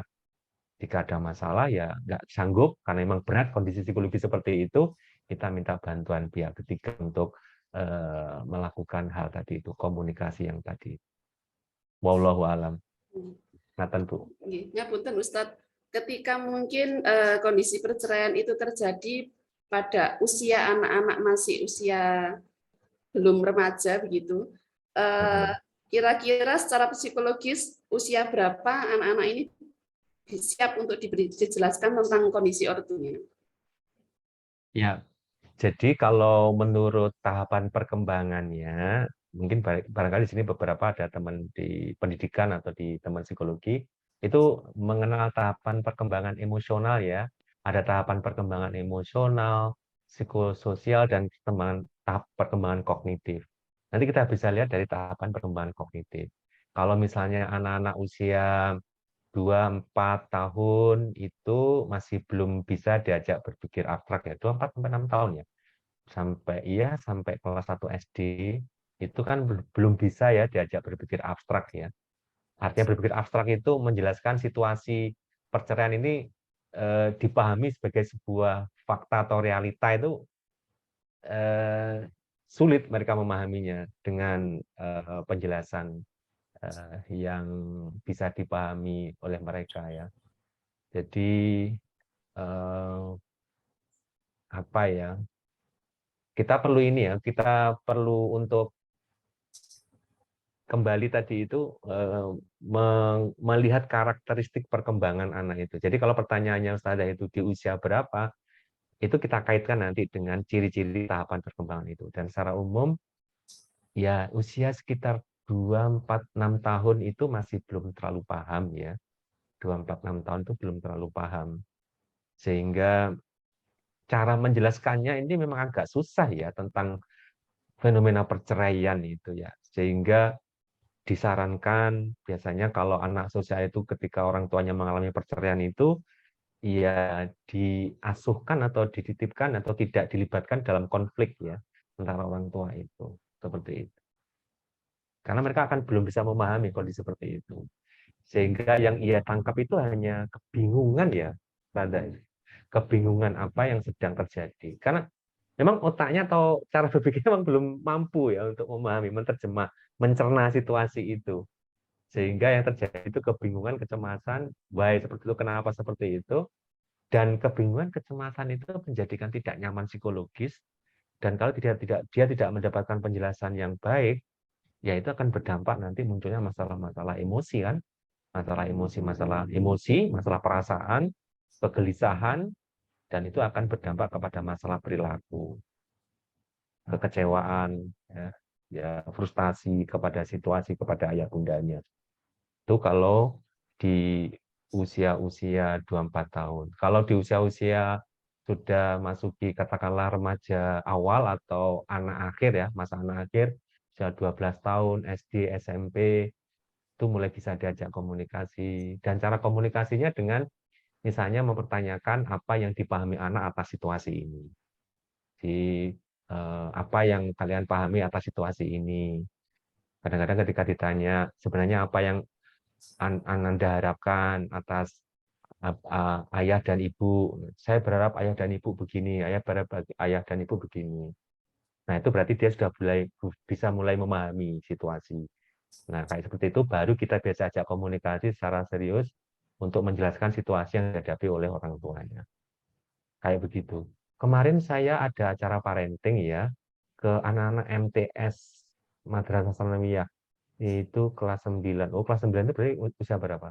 S3: Jika ada masalah ya nggak sanggup, karena memang berat kondisi psikologi seperti itu, kita minta bantuan pihak ketiga untuk melakukan hal tadi itu, komunikasi yang tadi. Wallahu alam. Ngaten Bu.
S1: Ngapunten Ustadz, ketika mungkin kondisi perceraian itu terjadi pada usia anak-anak masih usia belum remaja begitu, kira-kira secara psikologis usia berapa anak-anak ini siap untuk dijelaskan tentang kondisi ortunya?
S3: Ya, jadi kalau menurut tahapan perkembangannya, mungkin barangkali di sini beberapa ada teman di pendidikan atau di teman psikologi, itu mengenal tahapan perkembangan emosional ya. Ada tahapan perkembangan emosional, psikososial, dan tahap perkembangan kognitif. Nanti kita bisa lihat dari tahapan perkembangan kognitif. Kalau misalnya anak-anak usia 2-4 tahun itu masih belum bisa diajak berpikir abstrak ya, 2-4-6 tahun ya. Sampai kelas 1 SD itu kan belum bisa ya diajak berpikir abstrak ya. Artinya berpikir abstrak itu menjelaskan situasi perceraian ini dipahami sebagai sebuah fakta atau realita itu sulit mereka memahaminya dengan penjelasan yang bisa dipahami oleh mereka ya. Jadi apa ya? Kita perlu ini ya, kita perlu untuk kembali tadi itu melihat karakteristik perkembangan anak itu. Jadi kalau pertanyaannya Ustazah itu di usia berapa, itu kita kaitkan nanti dengan ciri-ciri tahapan perkembangan itu. Dan secara umum ya usia sekitar 2-4-6 tahun itu masih belum terlalu paham ya. 2-4-6 tahun itu belum terlalu paham. Sehingga cara menjelaskannya ini memang agak susah ya tentang fenomena perceraian itu ya. Sehingga disarankan biasanya kalau anak sosial itu ketika orang tuanya mengalami perceraian itu ya diasuhkan atau dititipkan atau tidak dilibatkan dalam konflik ya antara orang tua itu. Seperti itu. Karena mereka akan belum bisa memahami kondisi seperti itu. Sehingga yang ia tangkap itu hanya kebingungan ya, pada kebingungan apa yang sedang terjadi. Karena memang otaknya atau cara berpikirnya memang belum mampu ya untuk memahami, menerjemah, mencerna situasi itu. Sehingga yang terjadi itu kebingungan, kecemasan, why seperti itu, kenapa seperti itu, dan kebingungan, kecemasan itu menjadikan tidak nyaman psikologis, dan kalau dia tidak mendapatkan penjelasan yang baik, ya itu akan berdampak nanti munculnya masalah-masalah emosi kan, masalah emosi, masalah perasaan, kegelisahan, dan itu akan berdampak kepada masalah perilaku, kekecewaan, ya frustasi kepada situasi, kepada ayah bundanya. Itu kalau di usia-usia 24 tahun. Kalau di usia-usia sudah masuki katakanlah remaja awal atau anak akhir ya, masa anak akhir, usia 12 tahun, SD, SMP, itu mulai bisa diajak komunikasi. Dan cara komunikasinya dengan misalnya mempertanyakan apa yang dipahami anak atas situasi ini. Apa yang kalian pahami atas situasi ini. Kadang-kadang ketika ditanya sebenarnya apa yang Anda harapkan atas ayah dan ibu, saya berharap ayah dan ibu begini, ayah berharap ayah dan ibu begini. Nah, itu berarti dia sudah bisa mulai memahami situasi. Nah, kayak seperti itu baru kita biasa ajak komunikasi secara serius untuk menjelaskan situasi yang dihadapi oleh orang tuanya. Kayak begitu. Kemarin saya ada acara parenting ya ke anak-anak MTS Madrasah Sanawiyah. Itu kelas 9. Oh, kelas 9 itu berarti usia berapa?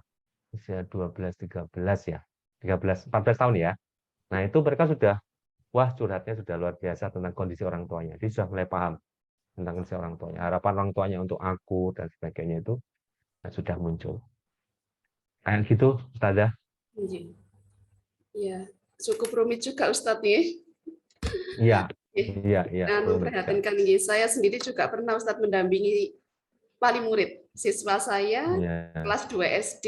S3: Usia 12, 13 ya. 13, 14 tahun ya. Nah, itu mereka sudah, wah curhatnya sudah luar biasa tentang kondisi orang tuanya. Dia sudah mulai paham tentang kondisi orang tuanya. Harapan orang tuanya untuk aku dan sebagainya itu sudah muncul. Kayak gitu, Ustazah.
S1: Iya, cukup rumit juga Ustadz nih.
S3: Iya, iya.
S1: Memprihatinkan nih. Saya sendiri juga pernah Ustadz mendampingi wali murid. Siswa saya kelas 2 SD,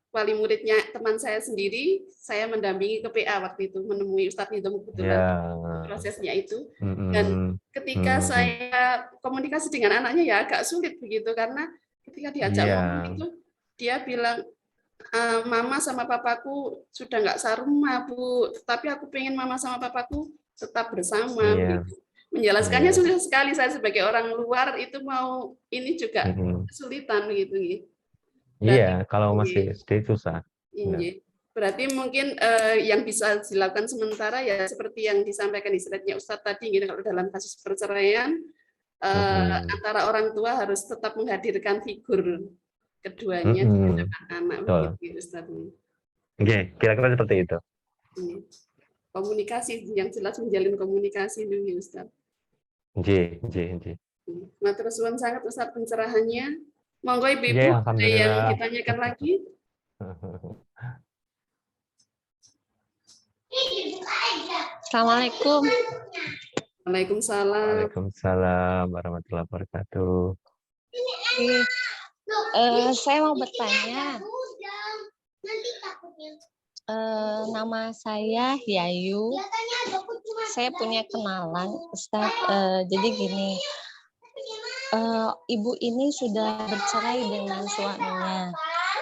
S1: wali muridnya teman saya sendiri, saya mendampingi ke PA waktu itu, menemui Ustadz Nidom kebetulan prosesnya itu. Dan ketika saya komunikasi dengan anaknya ya agak sulit begitu, karena ketika diajak ngomong itu, dia bilang, Mama sama papaku sudah nggak sarumah, Bu, tapi aku pengen mama sama papaku tetap bersama. Begitu. Menjelaskannya sulit sekali, saya sebagai orang luar itu mau ini juga kesulitan gitu.
S3: Iya, kalau masih SD susah.
S1: Berarti mungkin yang bisa dilakukan sementara ya seperti yang disampaikan di slide-nya Ustadz tadi, gitu, kalau dalam kasus perceraian antara orang tua harus tetap menghadirkan figur keduanya di hadapan anak. Begitu, Ustadz.
S3: Oke, kira-kira seperti itu.
S1: Komunikasi yang jelas, menjalin komunikasi dulu, Ustadz. Matur suwun sangat Ustadz pencerahannya. Monggo Ibu-ibu ada yang ditanyakan lagi?
S2: Assalamualaikum.
S1: Waalaikumsalam.
S3: Waalaikumsalam warahmatullahi wabarakatuh.
S2: Saya mau bertanya. Nama saya Yayu. Saya punya kenalan, Ustadz. Jadi gini, ibu ini sudah bercerai dengan suaminya.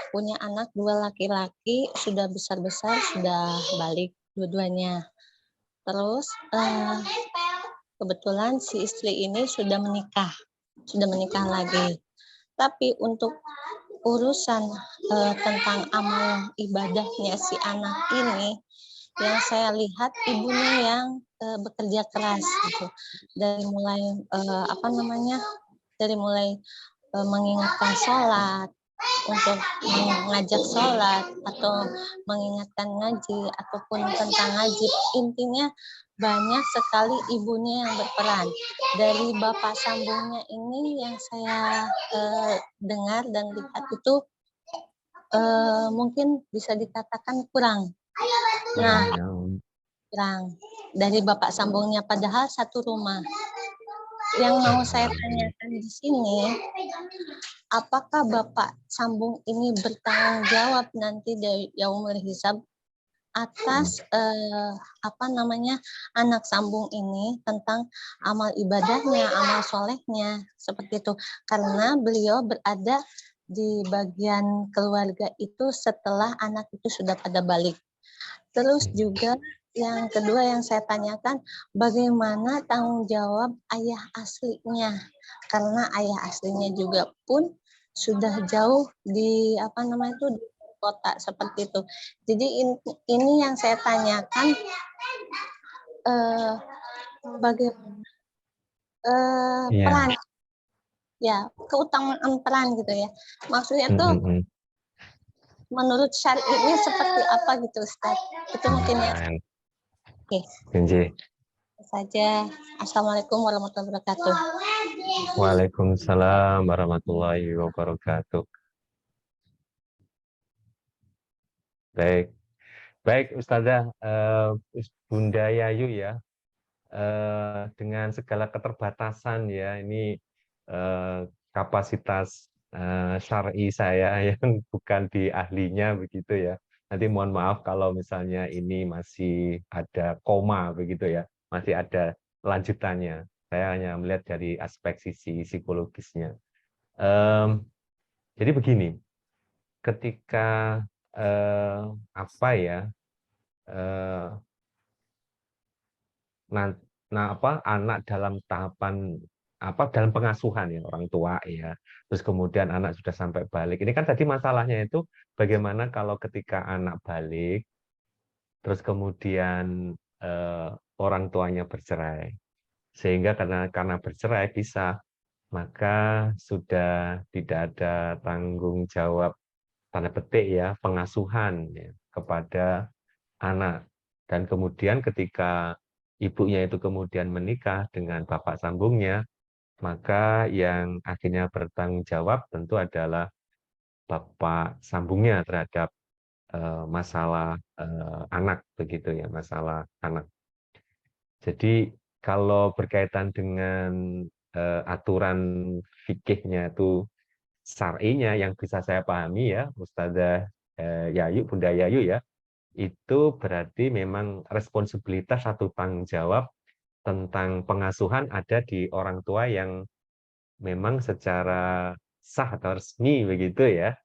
S2: Punya anak 2 laki-laki, sudah besar-besar, sudah balik dua-duanya. Terus kebetulan si istri ini sudah menikah lagi. Tapi untuk urusan tentang amal ibadahnya si anak ini, yang saya lihat ibunya yang bekerja keras gitu. Dari mulai mengingatkan sholat, untuk mengajak sholat atau mengingatkan ngaji ataupun tentang ngaji, intinya banyak sekali ibunya yang berperan. Dari bapak sambungnya ini yang saya dengar dan lihat itu mungkin bisa dikatakan kurang. Nah, kurang dari bapak sambungnya, padahal satu rumah. Yang mau saya tanyakan di sini, apakah bapak sambung ini bertanggung jawab nanti dari yaumul hisab atas anak sambung ini tentang amal ibadahnya, amal solehnya, seperti itu. Karena beliau berada di bagian keluarga itu setelah anak itu sudah pada balik. Terus juga yang kedua yang saya tanyakan, bagaimana tanggung jawab ayah aslinya? Karena ayah aslinya juga pun sudah jauh di di kota seperti itu. Jadi ini yang saya tanyakan, bagaimana peran, ya keutamaan peran gitu ya. Maksudnya tuh menurut syariatnya seperti apa gitu, Ustaz? Itu mungkin ya. Oke. Saja. Assalamualaikum warahmatullahi wabarakatuh.
S3: Waalaikumsalam warahmatullahi wabarakatuh. Baik, baik Ustazah, Bunda Yayu ya, dengan segala keterbatasan ya, ini kapasitas syar'i saya yang bukan di ahlinya begitu ya. Nanti mohon maaf kalau misalnya ini masih ada koma begitu ya, masih ada lanjutannya. Saya hanya melihat dari aspek sisi psikologisnya. Em, jadi begini, ketika apa ya, eh, nah, nah apa anak dalam tahapan apa dalam pengasuhan ya orang tua ya, terus kemudian anak sudah sampai balik. Ini kan tadi masalahnya itu bagaimana kalau ketika anak balik, terus kemudian orang tuanya bercerai, sehingga karena bercerai bisa, maka sudah tidak ada tanggung jawab tanda petik ya pengasuhan ya, kepada anak. Dan kemudian ketika ibunya itu kemudian menikah dengan bapak sambungnya, maka yang akhirnya bertanggung jawab tentu adalah bapak sambungnya terhadap masalah anak begitu ya, masalah anak. Jadi kalau berkaitan dengan aturan fikihnya itu syar'inya yang bisa saya pahami ya, Ustazah Yayu, Bunda Yayu ya, itu berarti memang responsibilitas atau tanggung jawab tentang pengasuhan ada di orang tua yang memang secara sah atau resmi begitu ya,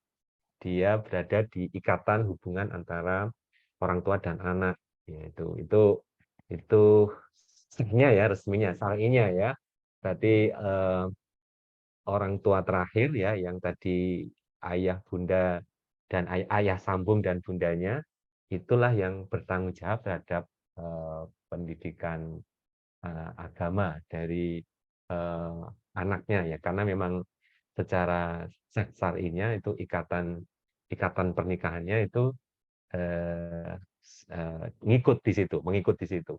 S3: dia berada di ikatan hubungan antara orang tua dan anak. Ya, itu sahnya ya, resminya, syar'inya ya. Berarti orang tua terakhir ya, yang tadi ayah bunda dan ayah sambung dan bundanya, itulah yang bertanggung jawab terhadap pendidikan agama dari anaknya ya, karena memang secara syar'inya itu ikatan pernikahannya itu ngikut di situ, mengikut di situ.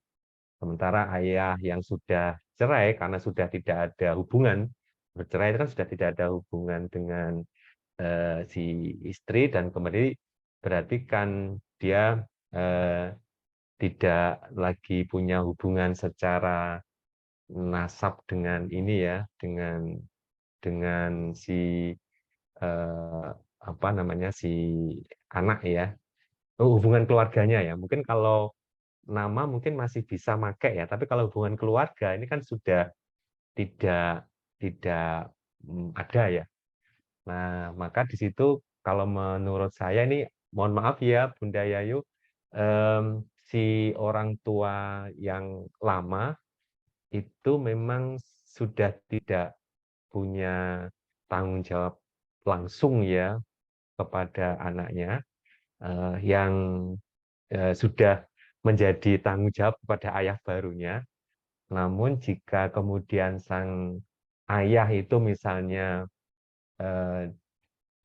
S3: Sementara ayah yang sudah cerai karena sudah tidak ada hubungan, bercerai itu kan sudah tidak ada hubungan dengan si istri, dan kemudian berarti kan dia tidak lagi punya hubungan secara nasab dengan ini ya, dengan si apa namanya, si anak ya. Oh, hubungan keluarganya ya. Mungkin kalau nama mungkin masih bisa make ya, tapi kalau hubungan keluarga ini kan sudah tidak tidak ada ya. Nah, maka di situ kalau menurut saya ini, mohon maaf ya Bunda Yayu, si orang tua yang lama itu memang sudah tidak punya tanggung jawab langsung ya kepada anaknya, yang sudah menjadi tanggung jawab kepada ayah barunya. Namun jika kemudian sang ayah itu misalnya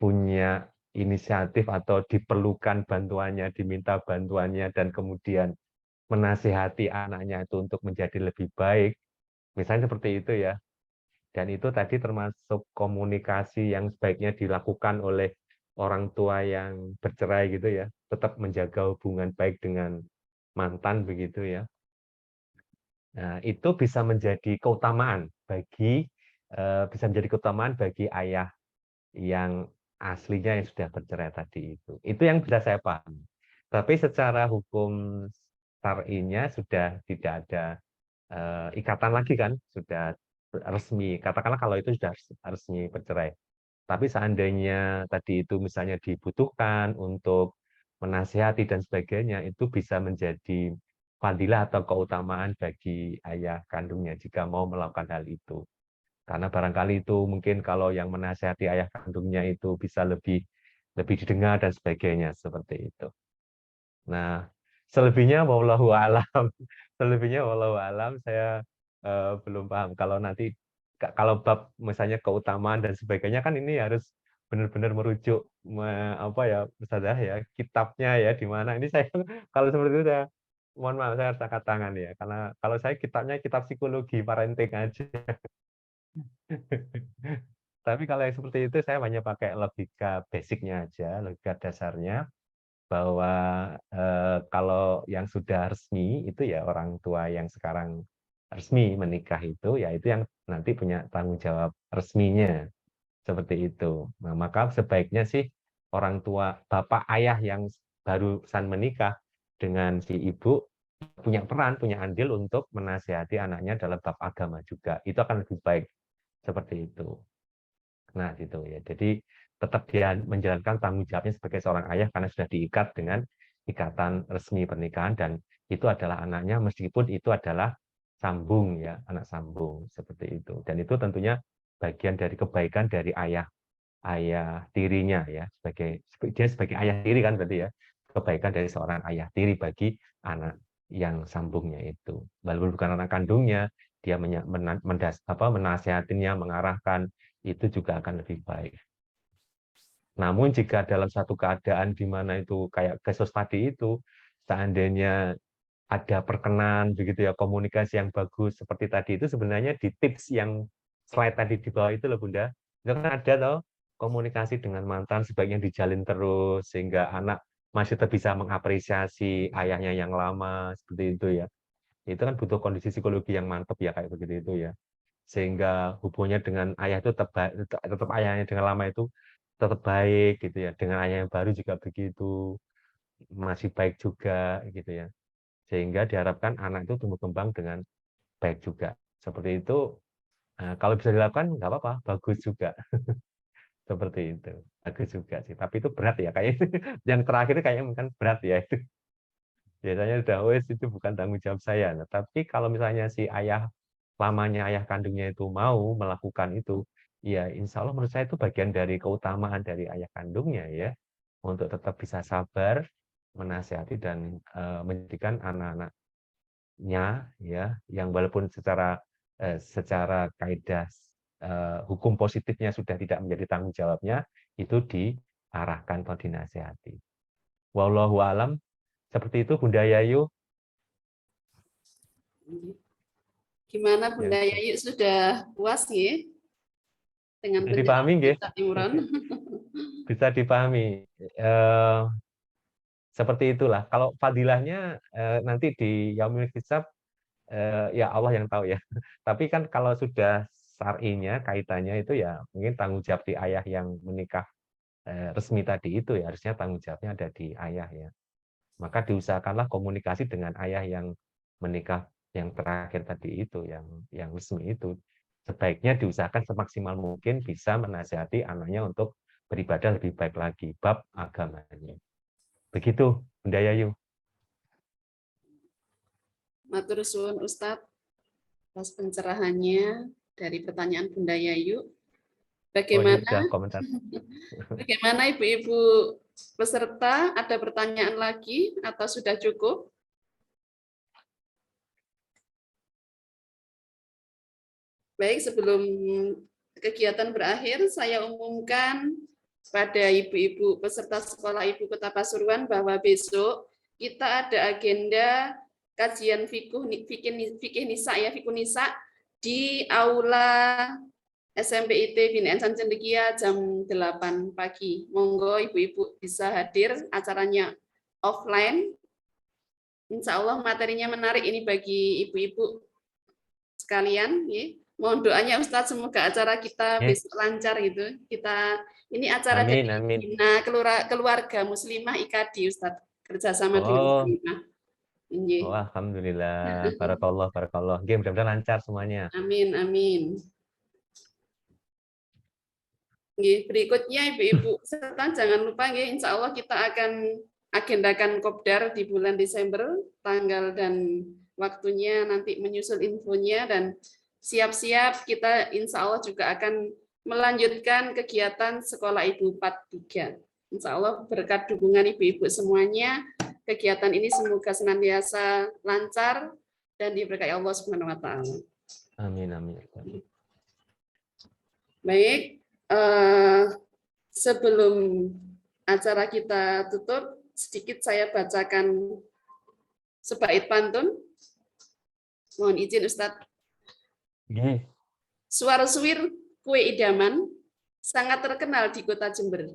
S3: punya inisiatif atau diperlukan bantuannya, diminta bantuannya, dan kemudian menasihati anaknya itu untuk menjadi lebih baik, misalnya seperti itu ya. Dan itu tadi termasuk komunikasi yang sebaiknya dilakukan oleh orang tua yang bercerai gitu ya, tetap menjaga hubungan baik dengan mantan begitu ya. Nah, itu bisa menjadi keutamaan bagi ayah yang aslinya yang sudah bercerai tadi itu. Itu yang bisa saya pahami. Tapi secara hukum syar'inya sudah tidak ada ikatan lagi kan, sudah resmi. Katakanlah kalau itu sudah resmi bercerai. Tapi seandainya tadi itu misalnya dibutuhkan untuk menasihati dan sebagainya, itu bisa menjadi fadilah atau keutamaan bagi ayah kandungnya jika mau melakukan hal itu. Karena barangkali itu mungkin kalau yang menasihati ayah kandungnya itu bisa lebih lebih didengar dan sebagainya seperti itu. Nah, selebihnya wallahu alam. Selebihnya wallahu alam, saya belum paham. Kalau nanti kalau bab misalnya keutamaan dan sebagainya kan ini harus benar-benar merujuk apa ya Ustazah ya, kitabnya ya di mana. Ini saya kalau seperti itu saya mohon maaf, saya harus angkat tangan ya. Karena kalau saya kitabnya kitab psikologi parenting aja. Tapi kalau yang seperti itu saya hanya pakai logika basicnya aja, logika dasarnya. bahwa kalau yang sudah resmi itu ya orang tua yang sekarang resmi menikah itu ya itu yang nanti punya tanggung jawab resminya seperti itu. Nah, maka sebaiknya sih orang tua bapak ayah yang barusan menikah dengan si ibu punya peran, punya andil untuk menasihati anaknya dalam bab agama juga. Itu akan lebih baik seperti itu. Nah, gitu ya. Jadi tetap dia menjalankan tanggung jawabnya sebagai seorang ayah karena sudah diikat dengan ikatan resmi pernikahan dan itu adalah anaknya meskipun itu adalah sambung ya, anak sambung seperti itu. Dan itu tentunya bagian dari kebaikan dari ayah tirinya ya, dia sebagai ayah tiri kan berarti ya. Kebaikan dari seorang ayah tiri bagi anak yang sambungnya itu. Walaupun bukan anak kandungnya, dia menasihatinya, mengarahkan itu juga akan lebih baik. Namun jika dalam satu keadaan di mana itu kayak kasus tadi itu, seandainya ada perkenan begitu ya, komunikasi yang bagus seperti tadi itu sebenarnya di tips yang slide tadi di bawah itu loh Bunda. Itu kan ada toh komunikasi dengan mantan sebaiknya dijalin terus sehingga anak masih tetap bisa mengapresiasi ayahnya yang lama seperti itu ya. Itu kan butuh kondisi psikologi yang mantap ya kayak begitu itu ya, sehingga hubungannya dengan ayah itu tetap ayahnya dengan lama itu tetap baik gitu ya, dengan ayah yang baru juga begitu masih baik juga gitu ya, sehingga diharapkan anak itu tumbuh kembang dengan baik juga seperti itu. Kalau bisa dilakukan nggak apa-apa, bagus juga seperti itu, bagus juga sih, tapi itu berat ya kayak yang terakhir kayaknya kan berat ya itu biasanya udah wes itu bukan tanggung jawab saya. Nah, tapi kalau misalnya si lamanya ayah kandungnya itu mau melakukan itu, ya insya Allah menurut saya itu bagian dari keutamaan dari ayah kandungnya ya, untuk tetap bisa sabar, menasihati dan mendidik anak-anaknya ya, yang walaupun secara kaidah hukum positifnya sudah tidak menjadi tanggung jawabnya, itu diarahkan atau dinasihati. Wallahu alam, seperti itu Bunda Yayu.
S1: Gimana
S3: Ya,
S1: Bunda Yayu, sudah puas ya dengan
S3: bisa dipahami
S1: penjelasan
S3: nggih?
S1: Ustaz Imron?
S3: Bisa dipahami. Eh, Seperti itulah. Kalau fadilahnya nanti di Yaumul Hisab ya Allah yang tahu ya. Tapi kan kalau sudah syar'inya kaitannya itu ya mungkin tanggung jawab di ayah yang menikah resmi tadi itu ya harusnya tanggung jawabnya ada di ayah ya. Maka diusahakanlah komunikasi dengan ayah yang menikah yang terakhir tadi itu yang resmi itu. Sebaiknya diusahakan semaksimal mungkin bisa menasihati anaknya untuk beribadah lebih baik lagi bab agamanya. Begitu, Bunda Yayu.
S1: Matur suwun Ustadz atas pencerahannya dari pertanyaan Bunda Yayu.
S3: Oh, ini udah
S1: Bagaimana
S3: komentar.
S1: bagaimana ibu-ibu peserta, ada pertanyaan lagi atau sudah cukup? Baik, sebelum kegiatan berakhir, saya umumkan pada ibu-ibu peserta sekolah Ibu Kota Pasuruan bahwa besok kita ada agenda kajian fikih nisa ya, fikih nisa di aula SMP IT Binaan Cendekia jam 8 pagi. Monggo ibu-ibu bisa hadir, acaranya offline. Insya Allah materinya menarik ini bagi ibu-ibu sekalian. Ya. Mohon doanya Ustadz, semoga acara kita besok lancar gitu. Ini acara
S3: Amin,
S1: dari
S3: amin.
S1: Bina Keluarga Muslimah IKADI Ustadz, kerjasama dengan
S3: Oh,
S1: Muslimah. Ini.
S3: alhamdulillah. Barakallah, barakallah. Game mudah-mudahan lancar semuanya.
S1: Amin, amin. Berikutnya Ibu-ibu serta jangan lupa insya Allah kita akan agendakan kopdar di bulan Desember, tanggal dan waktunya nanti menyusul infonya, dan siap-siap kita insya Allah juga akan melanjutkan kegiatan Sekolah Ibu 43. Insya Allah berkat dukungan ibu-ibu semuanya, kegiatan ini semoga senantiasa lancar dan diberkahi Allah Subhanahu wa taala.
S3: Amin, amin.
S1: Baik, sebelum acara kita tutup, sedikit saya bacakan sebait pantun. Mohon izin Ustadz. Suara suwir kue idaman sangat terkenal di Kota Jember.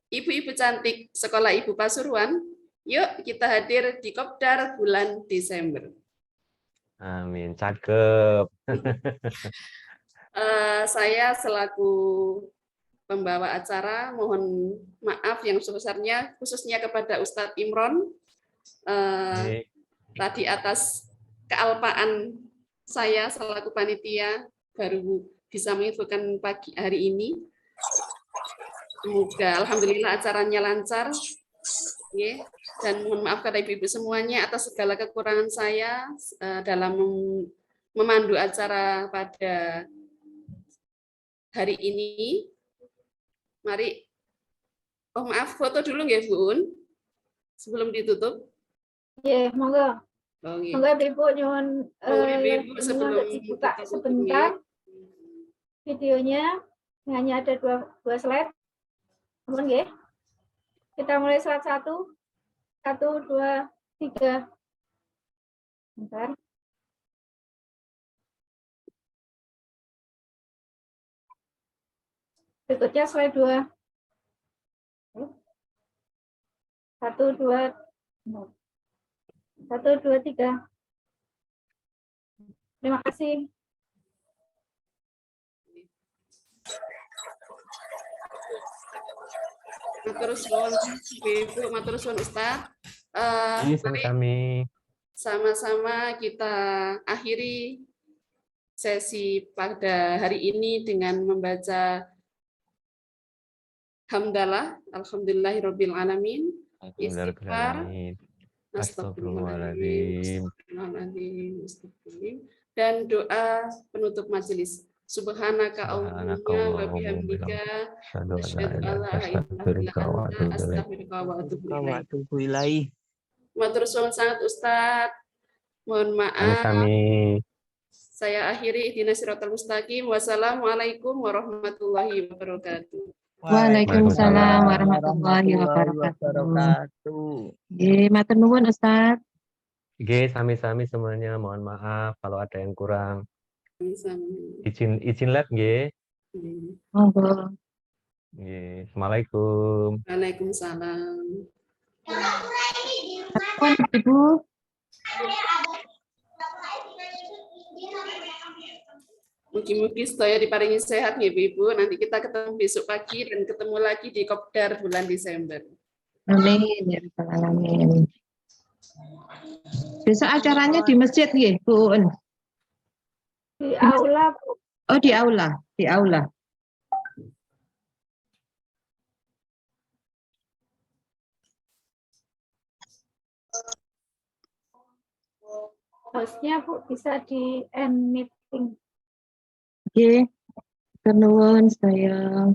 S1: ibu-ibu cantik Sekolah Ibu Pasuruan, yuk kita hadir di Kopdar bulan Desember.
S3: Amin. Cakep.
S1: Saya selaku pembawa acara mohon maaf yang sebesarnya khususnya kepada Ustadz Imron tadi atas kealpaan saya selaku panitia baru bisa menginfokan pagi hari ini. Semoga alhamdulillah acaranya lancar. Dan mohon maaf kepada ibu-ibu semuanya atas segala kekurangan saya dalam memandu acara pada hari ini. Mari, maaf, foto dulu ya Bu Un, sebelum ditutup.
S4: Ya, monggo. Monggo Ibu nyuwun
S1: Ibu sebelum
S4: dibuka sebentar videonya, hanya ada dua slide. Mohon ya. Kita mulai slide 1. 1, 2, 3. Bentar. Berikutnya slide 2. 1, 2, 3. Terima kasih.
S1: Matur suwun Ibu, matur suwun Ustaz.
S3: Kami
S1: Sama-sama kita akhiri sesi pada hari ini dengan membaca hamdalah, alhamdulillahirabbil alamin, istighfar,
S3: Astagfirullahaladzim.
S1: Dan doa penutup majelis. Subhanaka Allahumma wa bihamdika asyhadu an la ilaha illa anta astaghfiruka wa atubu ilaik. Matur suwun sangat Ustaz. Mohon maaf.
S3: Kami.
S1: Saya akhiri ihdinas siratal mustaqim. Wassalamualaikum warahmatullahi wabarakatuh.
S5: Waalaikumsalam warahmatullahi wabarakatuh. Matur nuwun Ustaz.
S3: Sami-sami semuanya, mohon maaf kalau ada yang kurang. Izin live nggih.
S5: Monggo.
S3: Nggih, Assalamualaikum.
S1: Waalaikumsalam.
S5: Ibu.
S1: Mugi-mugi sedaya diparingi sehat ya Ibu. Nanti kita ketemu besok pagi dan ketemu lagi di Kopdar bulan Desember.
S5: Amin ya rabbal alamin. Besok acaranya di masjid nggih, Bu Un?
S4: Di aula, Bu.
S5: Oh, di aula, di aula.
S4: Hostnya Bu bisa di end meeting.
S5: Oke, nuwun saya.